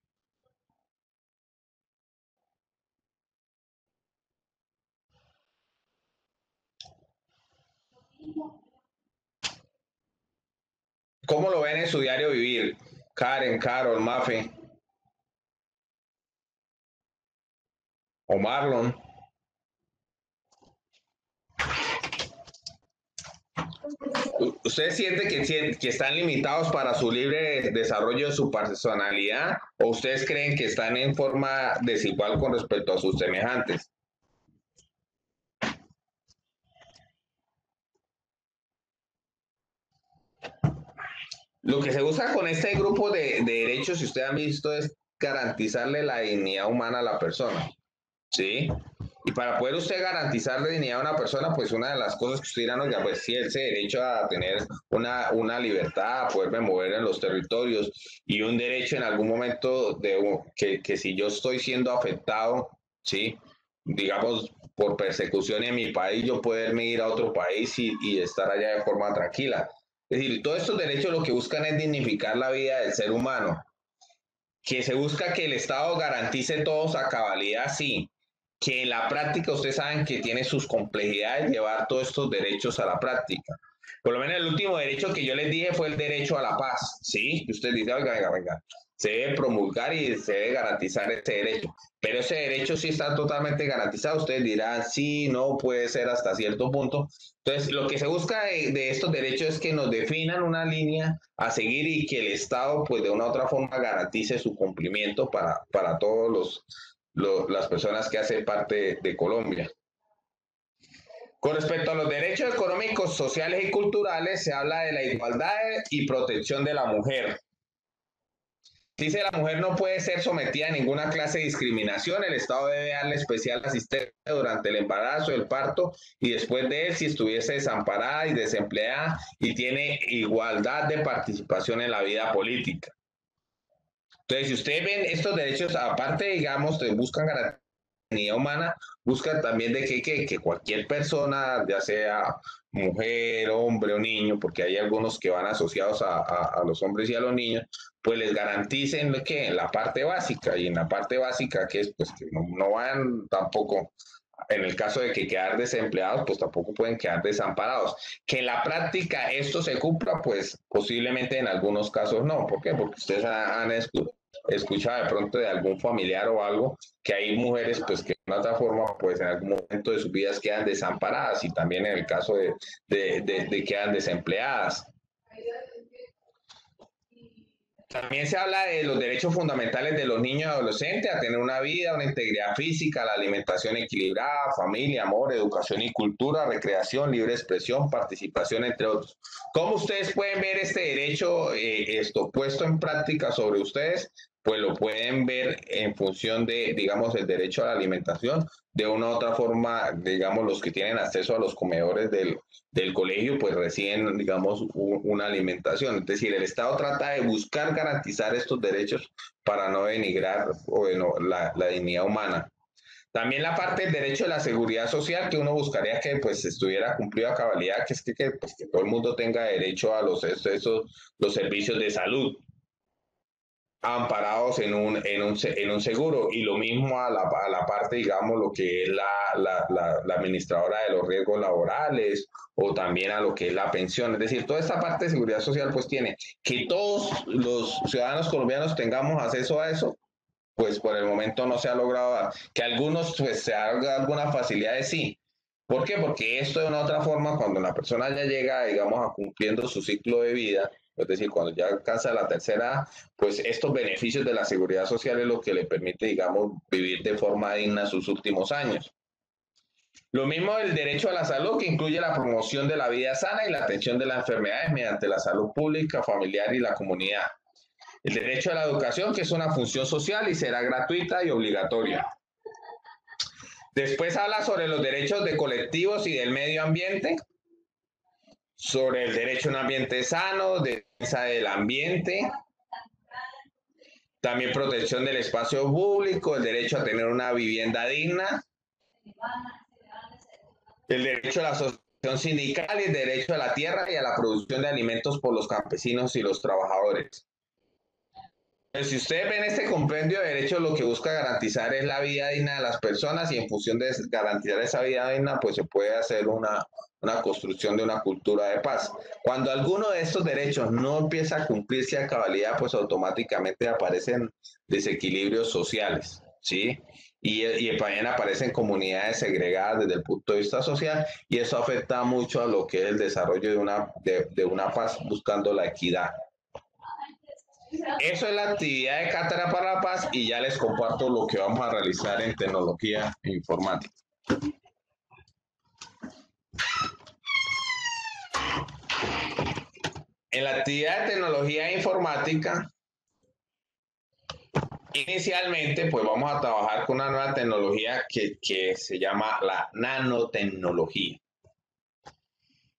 ¿Cómo lo ven en su diario vivir? Karen, Carol, Mafe o Marlon. ¿Ustedes sienten que están limitados para su libre desarrollo de su personalidad o ustedes creen que están en forma desigual con respecto a sus semejantes? Lo que se busca con este grupo de derechos, si ustedes han visto, es garantizarle la dignidad humana a la persona, ¿sí? Y para poder usted garantizar la dignidad a una persona, pues una de las cosas que usted dirá, no, ya, pues sí, ese derecho a tener una libertad, a poderme mover en los territorios y un derecho en algún momento que si yo estoy siendo afectado, ¿sí? Digamos, por persecución en mi país, yo poderme ir a otro país y estar allá de forma tranquila. Es decir, todos estos derechos lo que buscan es dignificar la vida del ser humano, que se busca que el Estado garantice todos a cabalidad, sí, que en la práctica ustedes saben que tiene sus complejidades llevar todos estos derechos a la práctica. Por lo menos el último derecho que yo les dije fue el derecho a la paz, ¿sí? Usted dice, oiga, venga, venga, se debe promulgar y se debe garantizar ese derecho, pero ese derecho sí está totalmente garantizado. Ustedes dirán, sí, no, puede ser hasta cierto punto. Entonces, lo que se busca de estos derechos es que nos definan una línea a seguir y que el Estado, pues de una u otra forma, garantice su cumplimiento para todos las personas que hacen parte de Colombia. Con respecto a los derechos económicos, sociales y culturales, se habla de la igualdad y protección de la mujer. Dice la mujer no puede ser sometida a ninguna clase de discriminación, el Estado debe darle especial asistencia durante el embarazo, el parto y después de él si estuviese desamparada y desempleada y tiene igualdad de participación en la vida política. Entonces, si ustedes ven estos derechos, aparte, digamos, buscan garantía humana, buscan también de que cualquier persona, ya sea mujer, hombre o niño, porque hay algunos que van asociados a los hombres y a los niños, pues les garanticen que en la parte básica, y en la parte básica que es pues que no van tampoco, en el caso de que quedar desempleados, pues tampoco pueden quedar desamparados. Que en la práctica esto se cumpla, pues posiblemente en algunos casos no. ¿Por qué? Porque ustedes han escuchado de pronto de algún familiar o algo que hay mujeres pues que de otra forma pues en algún momento de sus vidas quedan desamparadas y también en el caso de quedan desempleadas. También se habla de los derechos fundamentales de los niños y adolescentes a tener una vida, una integridad física, la alimentación equilibrada, familia, amor, educación y cultura, recreación, libre expresión, participación, entre otros. ¿Cómo ustedes pueden ver este derecho esto puesto en práctica sobre ustedes? pues lo pueden ver en función de, digamos, el derecho a la alimentación. De una u otra forma, digamos, los que tienen acceso a los comedores del colegio, pues reciben, digamos, una alimentación. Es decir, el Estado trata de buscar garantizar estos derechos para no denigrar, bueno, la dignidad humana. También la parte del derecho de la seguridad social, que uno buscaría que pues estuviera cumplido a cabalidad, que es pues, que todo el mundo tenga derecho a los servicios de salud amparados en un seguro, y lo mismo a la parte, digamos, lo que es la administradora de los riesgos laborales, o también a lo que es la pensión. Es decir, toda esta parte de seguridad social pues tiene que todos los ciudadanos colombianos tengamos acceso a eso, pues por el momento no se ha logrado dar. Que algunos pues se haga algunas facilidades, sí. ¿Por qué? Porque esto de una otra forma, cuando la persona ya llega, digamos, a cumpliendo su ciclo de vida, es decir, cuando ya alcanza la tercera, pues estos beneficios de la seguridad social es lo que le permite, digamos, vivir de forma digna sus últimos años. Lo mismo el derecho a la salud, que incluye la promoción de la vida sana y la atención de las enfermedades mediante la salud pública, familiar y la comunidad. El derecho a la educación, que es una función social y será gratuita y obligatoria. Después habla sobre los derechos de colectivos y del medio ambiente, sobre el derecho a un ambiente sano, defensa del ambiente, también protección del espacio público, el derecho a tener una vivienda digna, el derecho a la asociación sindical y el derecho a la tierra y a la producción de alimentos por los campesinos y los trabajadores. Pues si ustedes ven este compendio de derechos, lo que busca garantizar es la vida digna de las personas, y en función de garantizar esa vida digna, pues se puede hacer una construcción de una cultura de paz. Cuando alguno de estos derechos no empieza a cumplirse a cabalidad, pues automáticamente aparecen desequilibrios sociales, ¿sí? Y también aparecen comunidades segregadas desde el punto de vista social, y eso afecta mucho a lo que es el desarrollo de una paz buscando la equidad. Eso es la actividad de Cátedra para la Paz, y ya les comparto lo que vamos a realizar en tecnología e informática. En la actividad de tecnología e informática, inicialmente pues vamos a trabajar con una nueva tecnología que se llama la nanotecnología.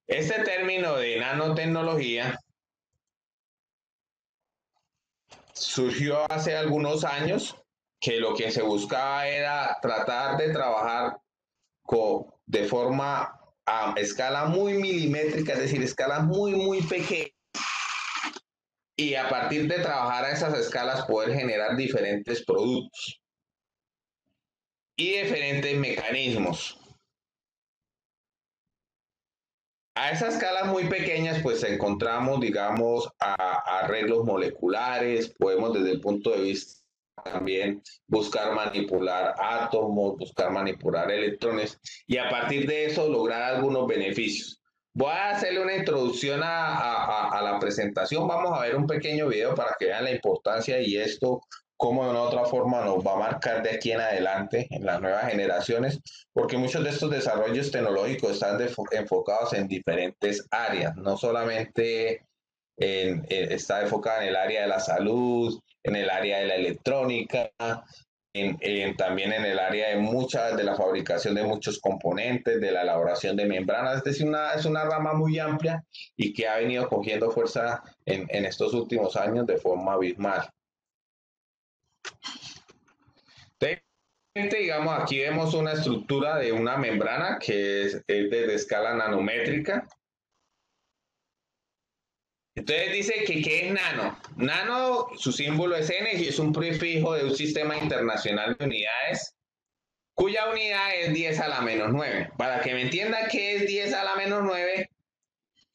Este término de nanotecnología surgió hace algunos años, que lo que se buscaba era tratar de trabajar de forma a escala muy milimétrica, es decir, escala muy pequeña, y a partir de trabajar a esas escalas poder generar diferentes productos y diferentes mecanismos. A esas escalas muy pequeñas pues encontramos, digamos, arreglos moleculares, podemos desde el punto de vista también buscar manipular átomos, buscar manipular electrones, y a partir de eso lograr algunos beneficios. Voy a hacerle una introducción a la presentación. Vamos a ver un pequeño video para que vean la importancia y esto cómo de una otra forma nos va a marcar de aquí en adelante en las nuevas generaciones, porque muchos de estos desarrollos tecnológicos están enfocados en diferentes áreas, no solamente está enfocada en el área de la salud, en el área de la electrónica, también en el área de la fabricación de muchos componentes, de la elaboración de membranas. Es decir, es una rama muy amplia y que ha venido cogiendo fuerza en estos últimos años de forma abismal. Digamos, aquí vemos una estructura de una membrana que es de escala nanométrica. Entonces dice que ¿qué es nano? Nano, su símbolo es N y es un prefijo de un sistema internacional de unidades, cuya unidad es 10 a la menos 9. Para que me entienda qué es 10 a la menos 9,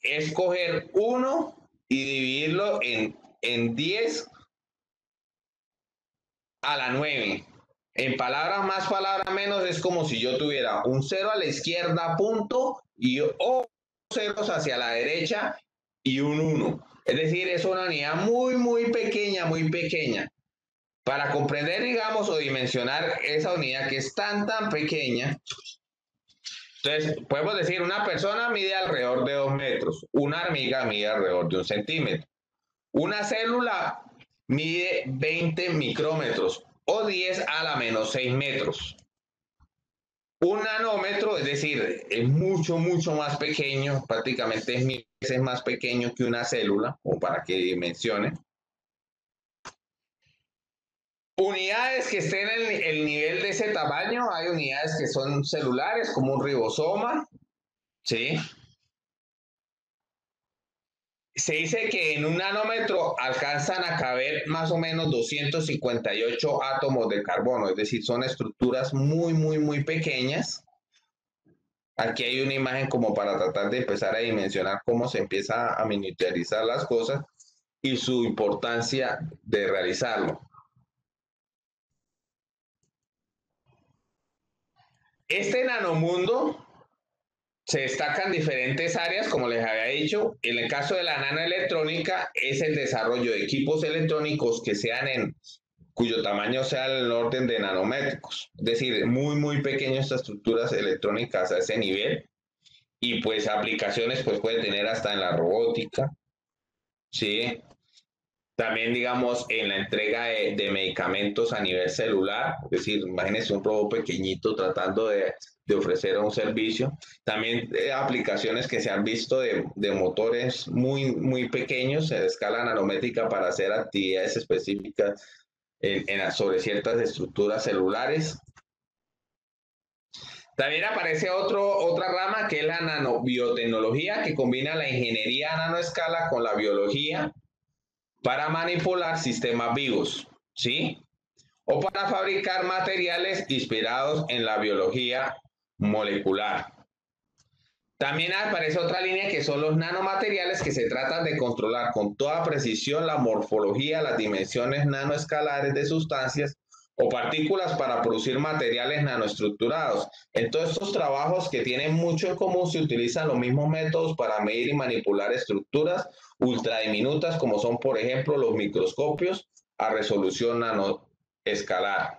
es coger 1 y dividirlo en 10 a la 9. En palabras más, palabras menos, es como si yo tuviera un 0 a la izquierda, punto, y o ceros hacia la derecha y un 1. Es decir, es una unidad muy pequeña. Para comprender, digamos, o dimensionar esa unidad que es tan pequeña, entonces podemos decir, una persona mide alrededor de 2 metros, una hormiga mide alrededor de 1 centímetro, una célula mide 20 micrómetros o 10 a la menos 6 metros. Un nanómetro, es decir, es mucho, mucho más pequeño, prácticamente es 1000 veces más pequeño que una célula, o para que dimensione. Unidades que estén en el nivel de ese tamaño, hay unidades que son celulares, como un ribosoma, ¿sí? Se dice que en un nanómetro alcanzan a caber más o menos 258 átomos de carbono, es decir, son estructuras muy, muy, muy pequeñas. Aquí hay una imagen como para tratar de empezar a dimensionar cómo se empieza a miniaturizar las cosas y su importancia de realizarlo. Este nanomundo se destaca en diferentes áreas, como les había dicho. En el caso de la nanoelectrónica es el desarrollo de equipos electrónicos que sean cuyo tamaño sea en el orden de nanómetros, es decir, muy, muy pequeñas estas estructuras electrónicas a ese nivel, y pues aplicaciones pues puede tener hasta en la robótica, ¿sí? También, digamos, en la entrega de medicamentos a nivel celular, es decir, imagínense un robot pequeñito tratando de ofrecer un servicio. También aplicaciones que se han visto de motores muy, muy pequeños, en escala nanométrica, para hacer actividades específicas sobre ciertas estructuras celulares. También aparece otra rama que es la nanobiotecnología, que combina la ingeniería a nanoescala con la biología para manipular sistemas vivos, ¿sí? O para fabricar materiales inspirados en la biología molecular. También aparece otra línea que son los nanomateriales, que se trata de controlar con toda precisión la morfología, las dimensiones nanoescalares de sustancias o partículas para producir materiales nanoestructurados. En todos estos trabajos, que tienen mucho en común, se utilizan los mismos métodos para medir y manipular estructuras ultra diminutas, como son, por ejemplo, los microscopios a resolución nanoescalar.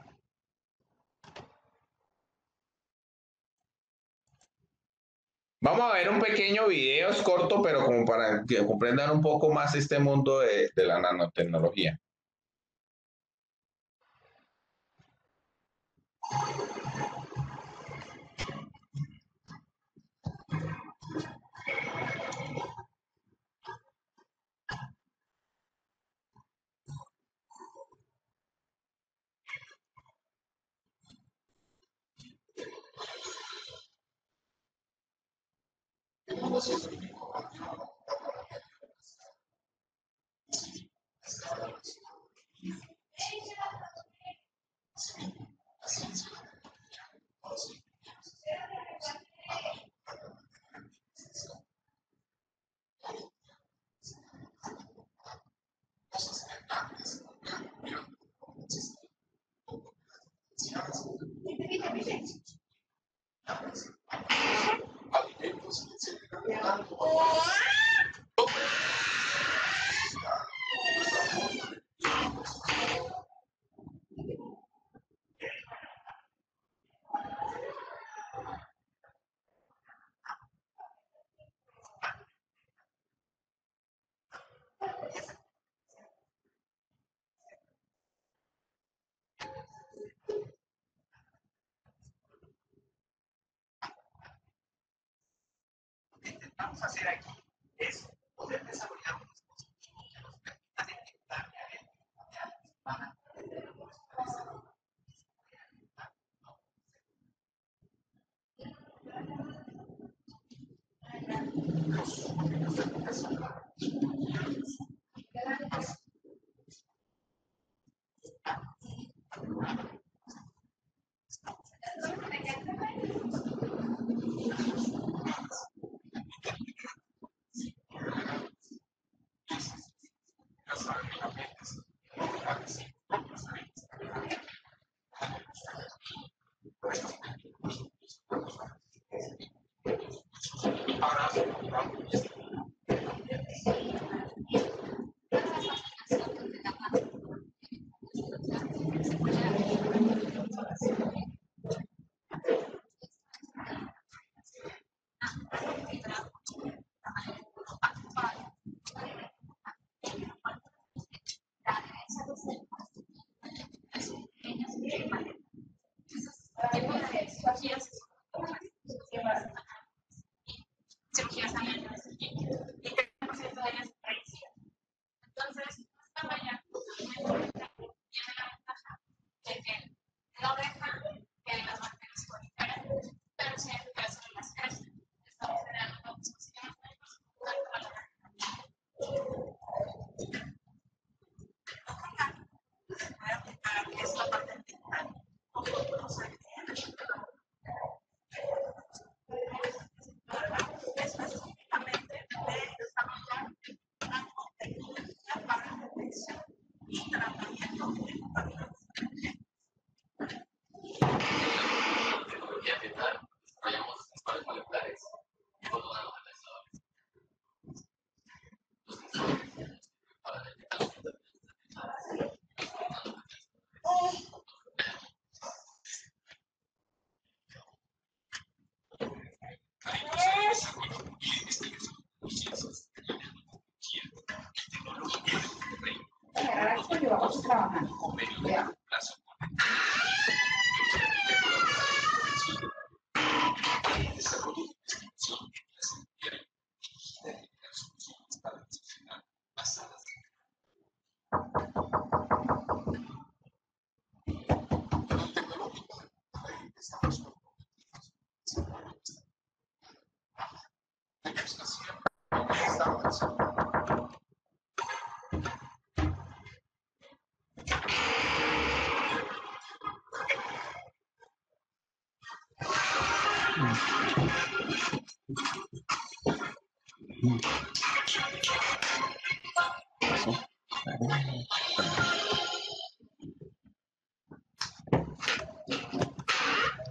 Vamos a ver un pequeño video, es corto, pero como para que comprendan un poco más este mundo de la nanotecnología.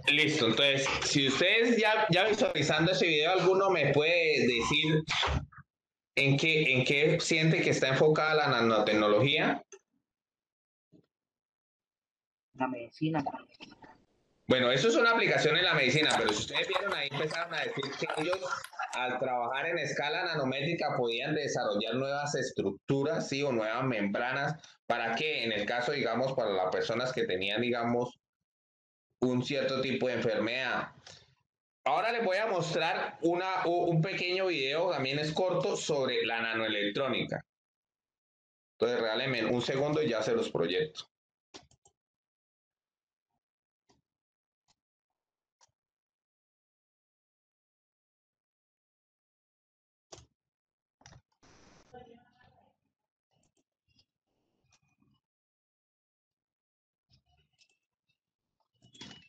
Listo, entonces, si ustedes ya visualizando ese video, alguno me puede decir en qué siente que está enfocada la nanotecnología. La medicina. Bueno, eso es una aplicación en la medicina, pero si ustedes vieron ahí empezaron a decir que ellos al trabajar en escala nanométrica podían desarrollar nuevas estructuras, sí, o nuevas membranas, para que en el caso, digamos, para las personas que tenían, digamos, un cierto tipo de enfermedad. Ahora les voy a mostrar un pequeño video, también es corto, sobre la nanoelectrónica. Entonces, regálenme un segundo y ya se los proyecto.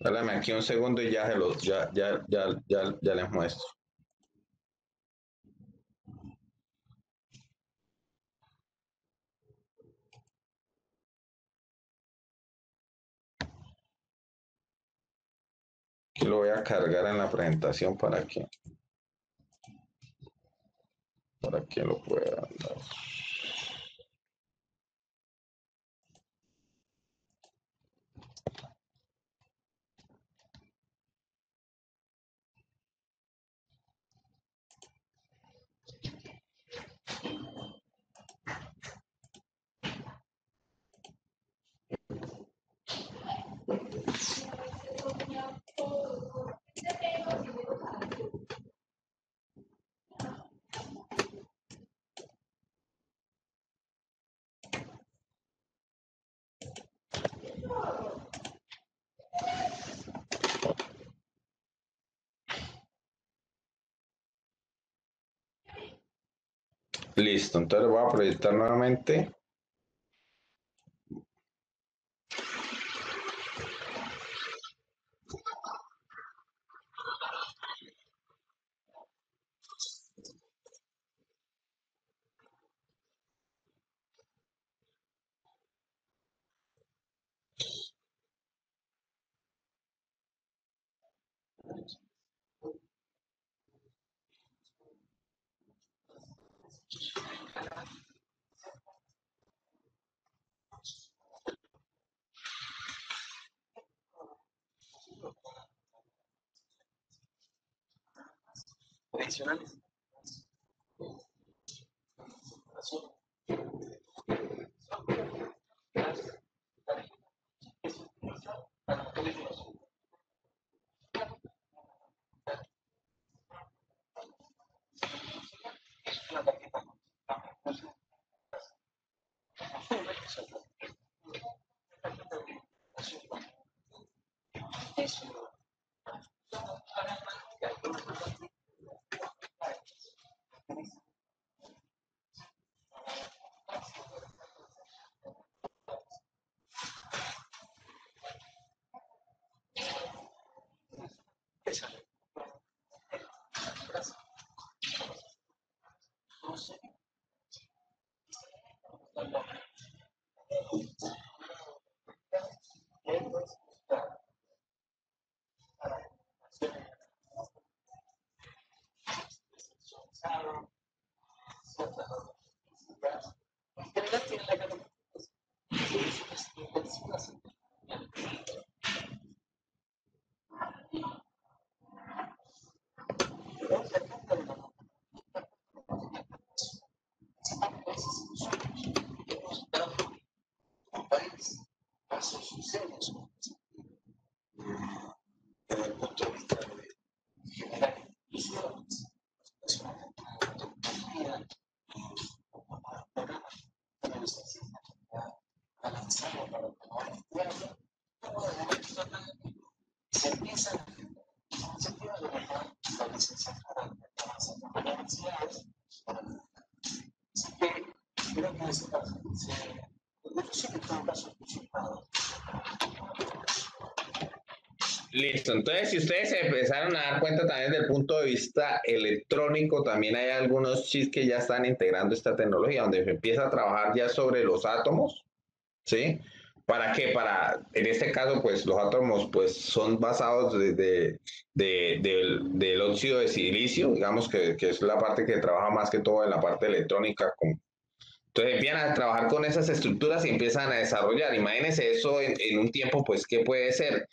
Dálame aquí un segundo y ya ya les muestro. Aquí lo voy a cargar en la presentación para que lo puedan dar. Listo, entonces lo voy a proyectar nuevamente. Tradicionales. Listo, entonces si ustedes se empezaron a dar cuenta también desde el punto de vista electrónico, también hay algunos chips que ya están integrando esta tecnología, donde se empieza a trabajar ya sobre los átomos, ¿sí? ¿Para qué? En este caso, pues los átomos pues son basados del óxido de silicio, digamos que es la parte que trabaja más que todo en la parte electrónica. Entonces empiezan a trabajar con esas estructuras y empiezan a desarrollar. Imagínense eso en un tiempo, pues, ¿qué puede ser?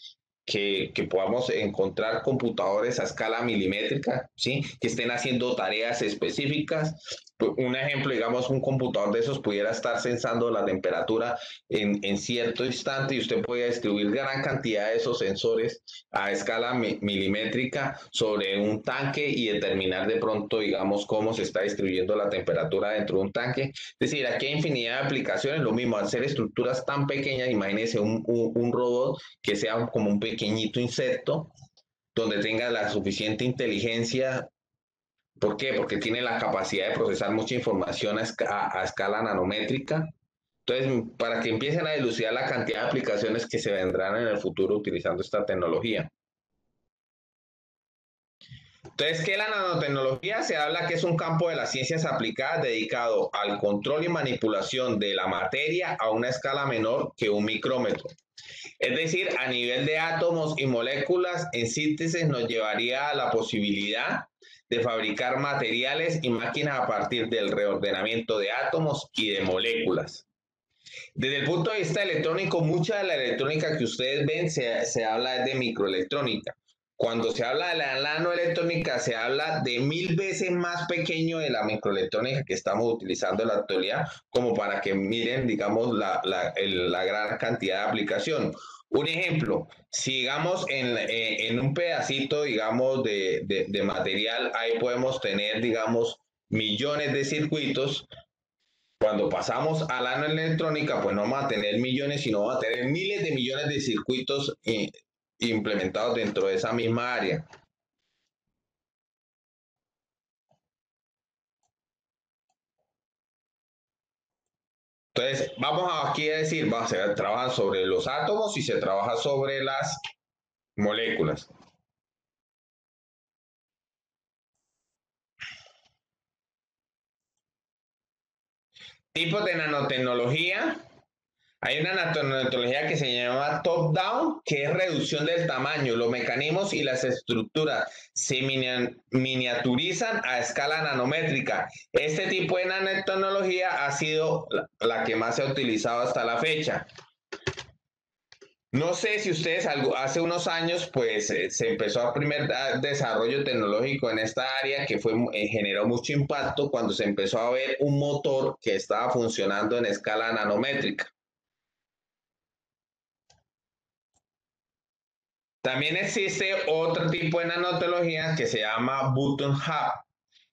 Que podamos encontrar computadores a escala milimétrica, ¿sí? Que estén haciendo tareas específicas. Un ejemplo, digamos, un computador de esos pudiera estar sensando la temperatura en cierto instante y usted podría distribuir gran cantidad de esos sensores a escala milimétrica sobre un tanque y determinar de pronto, digamos, cómo se está distribuyendo la temperatura dentro de un tanque. Es decir, aquí hay infinidad de aplicaciones, lo mismo, hacer estructuras tan pequeñas, imagínense un robot que sea como un pequeñito insecto, donde tenga la suficiente inteligencia. ¿Por qué? Porque tiene la capacidad de procesar mucha información a escala nanométrica. Entonces, para que empiecen a dilucidar la cantidad de aplicaciones que se vendrán en el futuro utilizando esta tecnología. Entonces, ¿qué es la nanotecnología? Se habla que es un campo de las ciencias aplicadas dedicado al control y manipulación de la materia a una escala menor que un micrómetro. Es decir, a nivel de átomos y moléculas, en síntesis nos llevaría a la posibilidad de fabricar materiales y máquinas a partir del reordenamiento de átomos y de moléculas. Desde el punto de vista electrónico, mucha de la electrónica que ustedes ven se habla de microelectrónica. Cuando se habla de la nanoelectrónica, se habla de 1000 veces más pequeño de la microelectrónica que estamos utilizando en la actualidad, como para que miren, digamos, la gran cantidad de aplicación. Un ejemplo, si digamos en un pedacito, digamos, de material, ahí podemos tener, digamos, millones de circuitos. Cuando pasamos a la electrónica, pues no vamos a tener millones, sino vamos a tener miles de millones de circuitos implementados dentro de esa misma área. Entonces, vamos aquí a decir, se trabaja sobre los átomos y se trabaja sobre las moléculas. Tipos de nanotecnología. Hay una nanotecnología que se llama top-down, que es reducción del tamaño. Los mecanismos y las estructuras se miniaturizan a escala nanométrica. Este tipo de nanotecnología ha sido la que más se ha utilizado hasta la fecha. No sé si ustedes hace unos años pues se empezó a primer desarrollo tecnológico en esta área que generó mucho impacto cuando se empezó a ver un motor que estaba funcionando en escala nanométrica. También existe otro tipo de nanotecnología que se llama button up,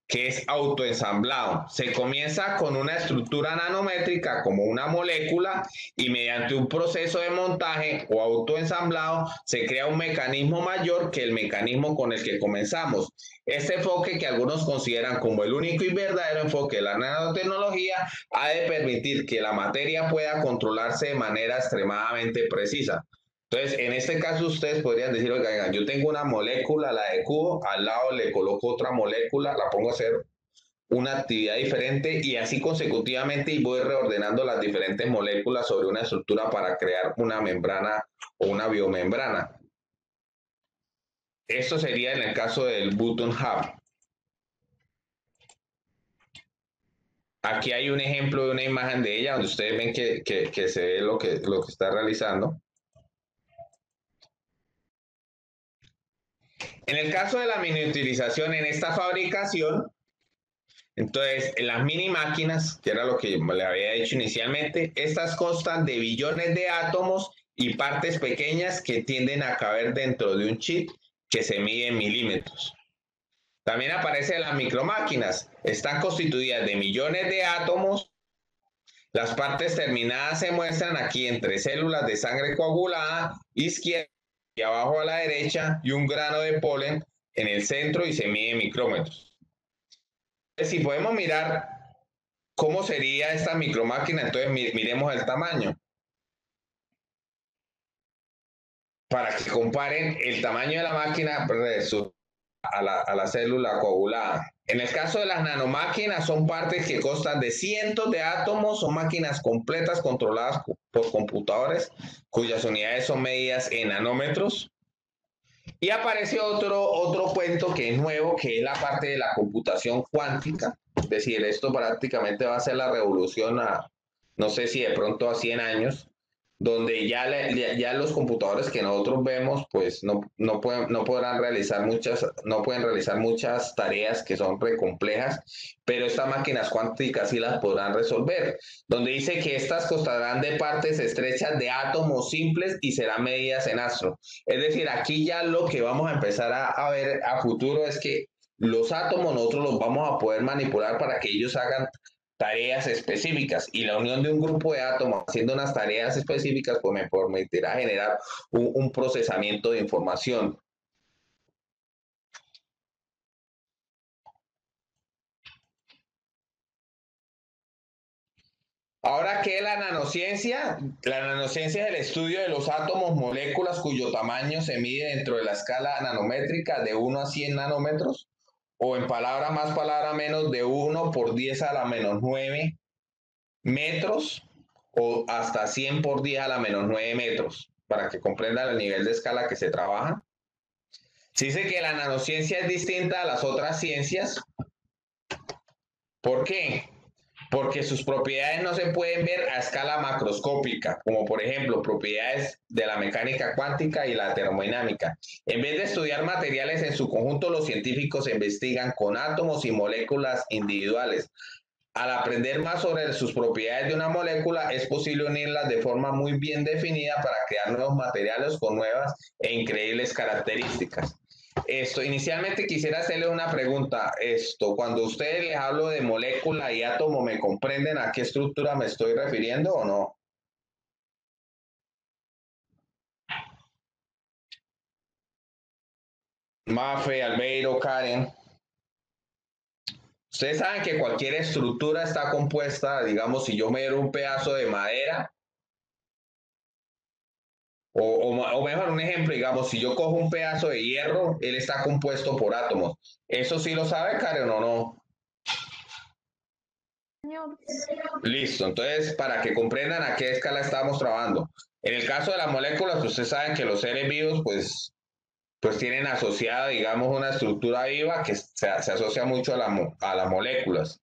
que es autoensamblado. Se comienza con una estructura nanométrica como una molécula y mediante un proceso de montaje o autoensamblado se crea un mecanismo mayor que el mecanismo con el que comenzamos. Este enfoque, que algunos consideran como el único y verdadero enfoque de la nanotecnología, ha de permitir que la materia pueda controlarse de manera extremadamente precisa. Entonces, en este caso ustedes podrían decir, oigan, yo tengo una molécula, la de cubo, al lado le coloco otra molécula, la pongo a hacer una actividad diferente y así consecutivamente y voy reordenando las diferentes moléculas sobre una estructura para crear una membrana o una biomembrana. Esto sería en el caso del button up. Aquí hay un ejemplo de una imagen de ella donde ustedes ven que se ve lo que está realizando. En el caso de la miniaturización en esta fabricación, entonces en las mini máquinas, que era lo que le había dicho inicialmente, estas constan de billones de átomos y partes pequeñas que tienden a caber dentro de un chip que se mide en milímetros. También aparecen las micromáquinas, están constituidas de millones de átomos. Las partes terminadas se muestran aquí entre células de sangre coagulada izquierda y abajo a la derecha y un grano de polen en el centro y se mide en micrómetros. Si podemos mirar cómo sería esta micromáquina, entonces miremos el tamaño. para que comparen el tamaño de la máquina versus a la célula coagulada. En el caso de las nanomáquinas, son partes que constan de cientos de átomos, son máquinas completas controladas por computadores cuyas unidades son medidas en nanómetros. Y aparece otro cuento que es nuevo, que es la parte de la computación cuántica. Es decir, esto prácticamente va a ser la revolución a, no sé si de pronto a 100 años, donde ya los computadores que nosotros vemos, pues no podrán realizar no pueden realizar muchas tareas que son re complejas, pero estas máquinas cuánticas sí las podrán resolver, donde dice que estas constarán de partes estrechas de átomos simples y serán medidas en astro. Es decir, aquí ya lo que vamos a empezar a ver a futuro es que los átomos nosotros los vamos a poder manipular para que ellos hagan tareas específicas, y la unión de un grupo de átomos haciendo unas tareas específicas pues me permitirá generar un procesamiento de información. Ahora, ¿qué es la nanociencia? La nanociencia es el estudio de los átomos, moléculas cuyo tamaño se mide dentro de la escala nanométrica de 1 a 100 nanómetros, o en palabra más, palabra menos, de 1 por 10 a la menos 9 metros, o hasta 100 por 10 a la menos 9 metros, para que comprendan el nivel de escala que se trabaja. Se dice que la nanociencia es distinta a las otras ciencias. ¿Por qué? Porque sus propiedades no se pueden ver a escala macroscópica, como por ejemplo propiedades de la mecánica cuántica y la termodinámica. En vez de estudiar materiales en su conjunto, los científicos investigan con átomos y moléculas individuales. Al aprender más sobre sus propiedades de una molécula, es posible unirlas de forma muy bien definida para crear nuevos materiales con nuevas e increíbles características. Inicialmente quisiera hacerle una pregunta. Cuando ustedes les hablo de molécula y átomo, ¿me comprenden a qué estructura me estoy refiriendo o no? Mafe, Albeiro, Karen. Ustedes saben que cualquier estructura está compuesta, digamos, si yo me doy un pedazo de madera, o mejor, un ejemplo, digamos, si yo cojo un pedazo de hierro, él está compuesto por átomos. ¿Eso sí lo sabe, Karen, o no? Señor. Listo, entonces, para que comprendan a qué escala estamos trabajando. En el caso de las moléculas, ustedes saben que los seres vivos, pues tienen asociada, digamos, una estructura viva que se asocia mucho a las moléculas.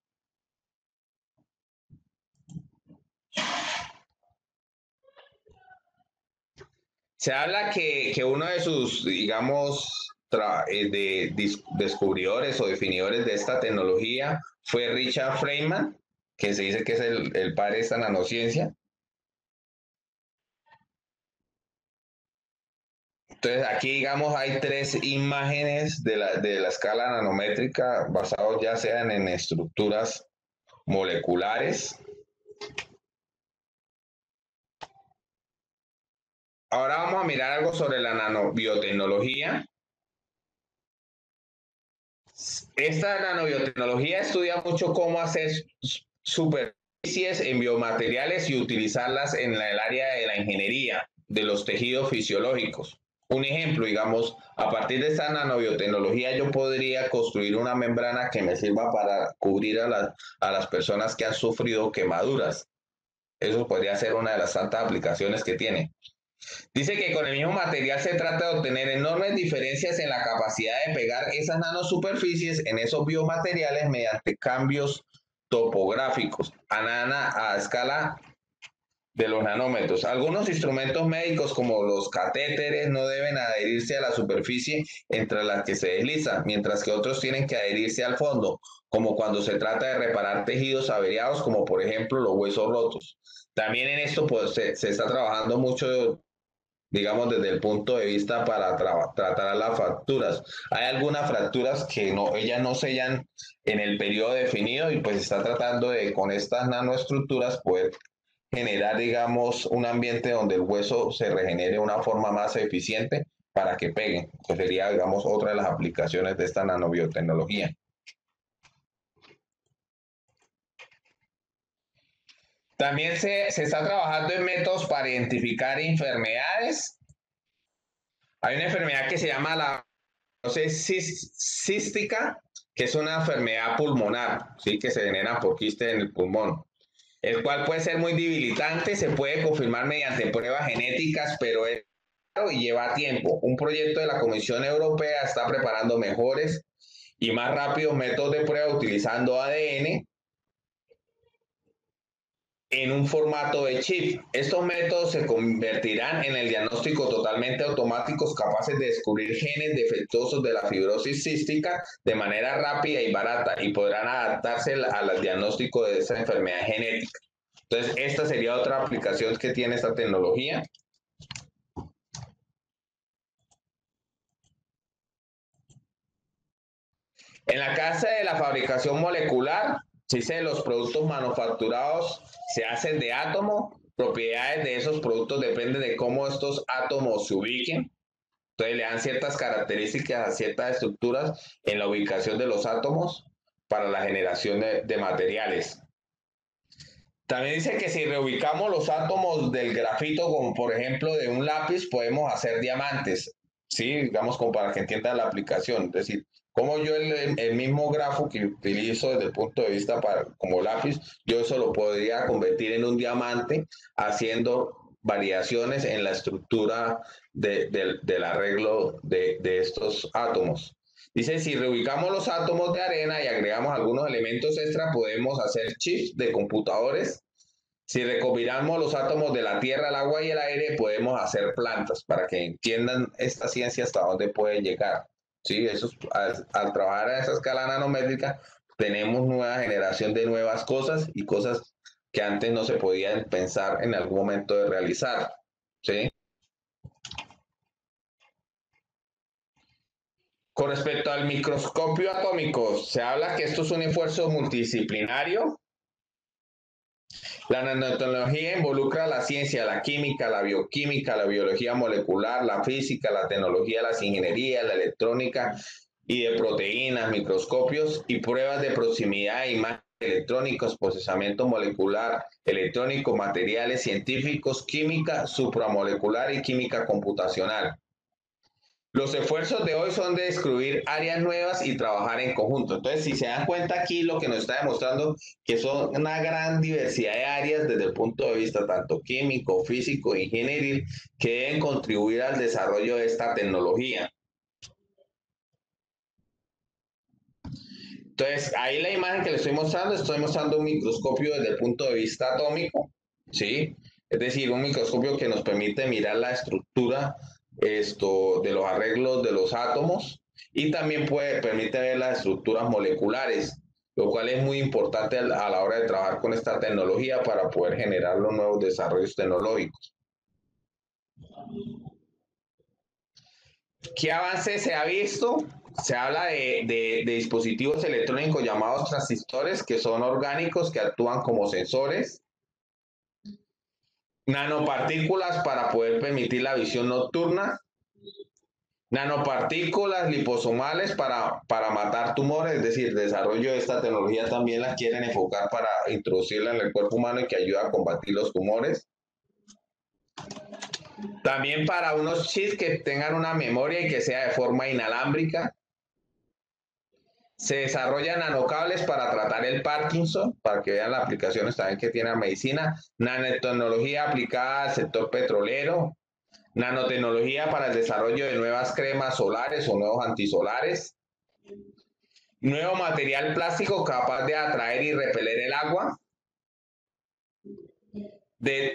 Se habla que uno de sus, digamos, descubridores o definidores de esta tecnología fue Richard Feynman, que se dice que es el padre de esta nanociencia. Entonces, aquí, digamos, hay tres imágenes de la escala nanométrica basados ya sean en estructuras moleculares. Ahora vamos a mirar algo sobre la nanobiotecnología. Esta nanobiotecnología estudia mucho cómo hacer superficies en biomateriales y utilizarlas en el área de la ingeniería de los tejidos fisiológicos. Un ejemplo, digamos, a partir de esta nanobiotecnología yo podría construir una membrana que me sirva para cubrir a las personas que han sufrido quemaduras. Eso podría ser una de las tantas aplicaciones que tiene. Dice que con el mismo material se trata de obtener enormes diferencias en la capacidad de pegar esas nanosuperficies en esos biomateriales mediante cambios topográficos a escala de los nanómetros. Algunos instrumentos médicos como los catéteres no deben adherirse a la superficie entre las que se desliza, mientras que otros tienen que adherirse al fondo, como cuando se trata de reparar tejidos averiados, como por ejemplo los huesos rotos. También en esto pues, se está trabajando mucho, digamos, desde el punto de vista para tratar las fracturas. Hay algunas fracturas que ellas no sellan en el periodo definido, y pues se está tratando de, con estas nanoestructuras, poder generar, digamos, un ambiente donde el hueso se regenere de una forma más eficiente para que peguen. Que sería, digamos, otra de las aplicaciones de esta nanobiotecnología. También se está trabajando en métodos para identificar enfermedades Hay una enfermedad que se llama la fibrosis cística, que es una enfermedad pulmonar, ¿sí? Que se genera por quistes en el pulmón, el cual puede ser muy debilitante, se puede confirmar mediante pruebas genéticas, pero es caro y lleva tiempo. Un proyecto de la Comisión Europea está preparando mejores y más rápidos métodos de prueba utilizando ADN en un formato de chip. Estos métodos se convertirán en el diagnóstico totalmente automáticos capaces de descubrir genes defectuosos de la fibrosis cística de manera rápida y barata y podrán adaptarse al diagnóstico de esa enfermedad genética. Entonces, esta sería otra aplicación que tiene esta tecnología. En la casa de la fabricación molecular, se dice los productos manufacturados se hacen de átomos, propiedades de esos productos dependen de cómo estos átomos se ubiquen. Entonces le dan ciertas características a ciertas estructuras en la ubicación de los átomos para la generación de materiales. También dice que si reubicamos los átomos del grafito, como por ejemplo de un lápiz, podemos hacer diamantes, ¿sí? Digamos, como para que entienda la aplicación. Es decir, como yo el mismo grafo que utilizo desde el punto de vista como lápiz, yo eso lo podría convertir en un diamante haciendo variaciones en la estructura del arreglo de estos átomos. Dice, si reubicamos los átomos de arena y agregamos algunos elementos extra, podemos hacer chips de computadores. Si recombinamos los átomos de la tierra, el agua y el aire, podemos hacer plantas para que entiendan esta ciencia hasta dónde puede llegar. ¿Sí? Eso, al trabajar a esa escala nanométrica, tenemos nueva generación de nuevas cosas y cosas que antes no se podían pensar en algún momento de realizar. ¿Sí? Con respecto al microscopio atómico, se habla que esto es un esfuerzo multidisciplinario. La nanotecnología involucra la ciencia, la química, la bioquímica, la biología molecular, la física, la tecnología, las ingenierías, la electrónica y de proteínas, microscopios y pruebas de proximidad, imágenes electrónicos, procesamiento molecular, electrónico, materiales científicos, química supramolecular y química computacional. Los esfuerzos de hoy son de descubrir áreas nuevas y trabajar en conjunto. Entonces, si se dan cuenta aquí, lo que nos está demostrando que son una gran diversidad de áreas desde el punto de vista tanto químico, físico, ingenieril, que deben contribuir al desarrollo de esta tecnología. Entonces, ahí la imagen que les estoy mostrando un microscopio desde el punto de vista atómico, ¿sí? Es decir, un microscopio que nos permite mirar la estructura de los arreglos de los átomos y también permite ver las estructuras moleculares, lo cual es muy importante a la hora de trabajar con esta tecnología para poder generar los nuevos desarrollos tecnológicos. ¿Qué avance se ha visto? Se habla de dispositivos electrónicos llamados transistores, que son orgánicos, que actúan como sensores. Nanopartículas para poder permitir la visión nocturna. Nanopartículas liposomales para matar tumores, es decir, el desarrollo de esta tecnología también la quieren enfocar para introducirla en el cuerpo humano y que ayuda a combatir los tumores. También para unos chips que tengan una memoria y que sea de forma inalámbrica. Se desarrollan nanocables para tratar el Parkinson, para que vean las aplicaciones también que tiene la medicina. Nanotecnología aplicada al sector petrolero. Nanotecnología para el desarrollo de nuevas cremas solares o nuevos antisolares. Nuevo material plástico capaz de atraer y repeler el agua.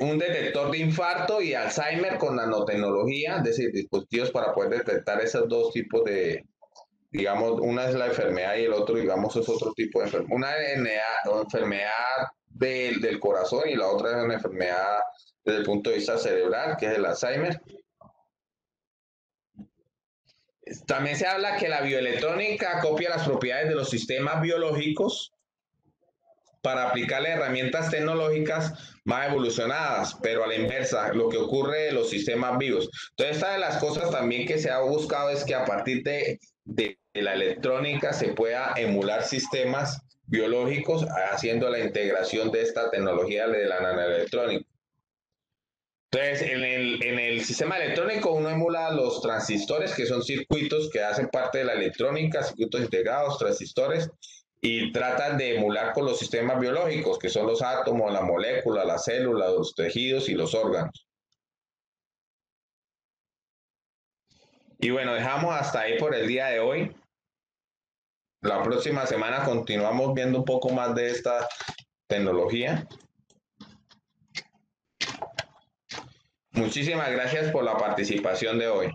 Un detector de infarto y Alzheimer con nanotecnología, es decir, dispositivos para poder detectar esos dos tipos de, digamos, una es la enfermedad y el otro, digamos, es otro tipo de enfermedad. Una es enfermedad del corazón y la otra es una enfermedad desde el punto de vista cerebral, que es el Alzheimer. También se habla que la bioelectrónica copia las propiedades de los sistemas biológicos para aplicarle herramientas tecnológicas más evolucionadas, pero a la inversa, lo que ocurre en los sistemas vivos. Entonces, esta de las cosas también que se ha buscado es que a partir de la electrónica se pueda emular sistemas biológicos haciendo la integración de esta tecnología de la nanoelectrónica. Entonces, en el sistema electrónico uno emula los transistores, que son circuitos que hacen parte de la electrónica, circuitos integrados, transistores, y tratan de emular con los sistemas biológicos, que son los átomos, la molécula, las células, los tejidos y los órganos. Y bueno, dejamos hasta ahí por el día de hoy. La próxima semana continuamos viendo un poco más de esta tecnología. Muchísimas gracias por la participación de hoy.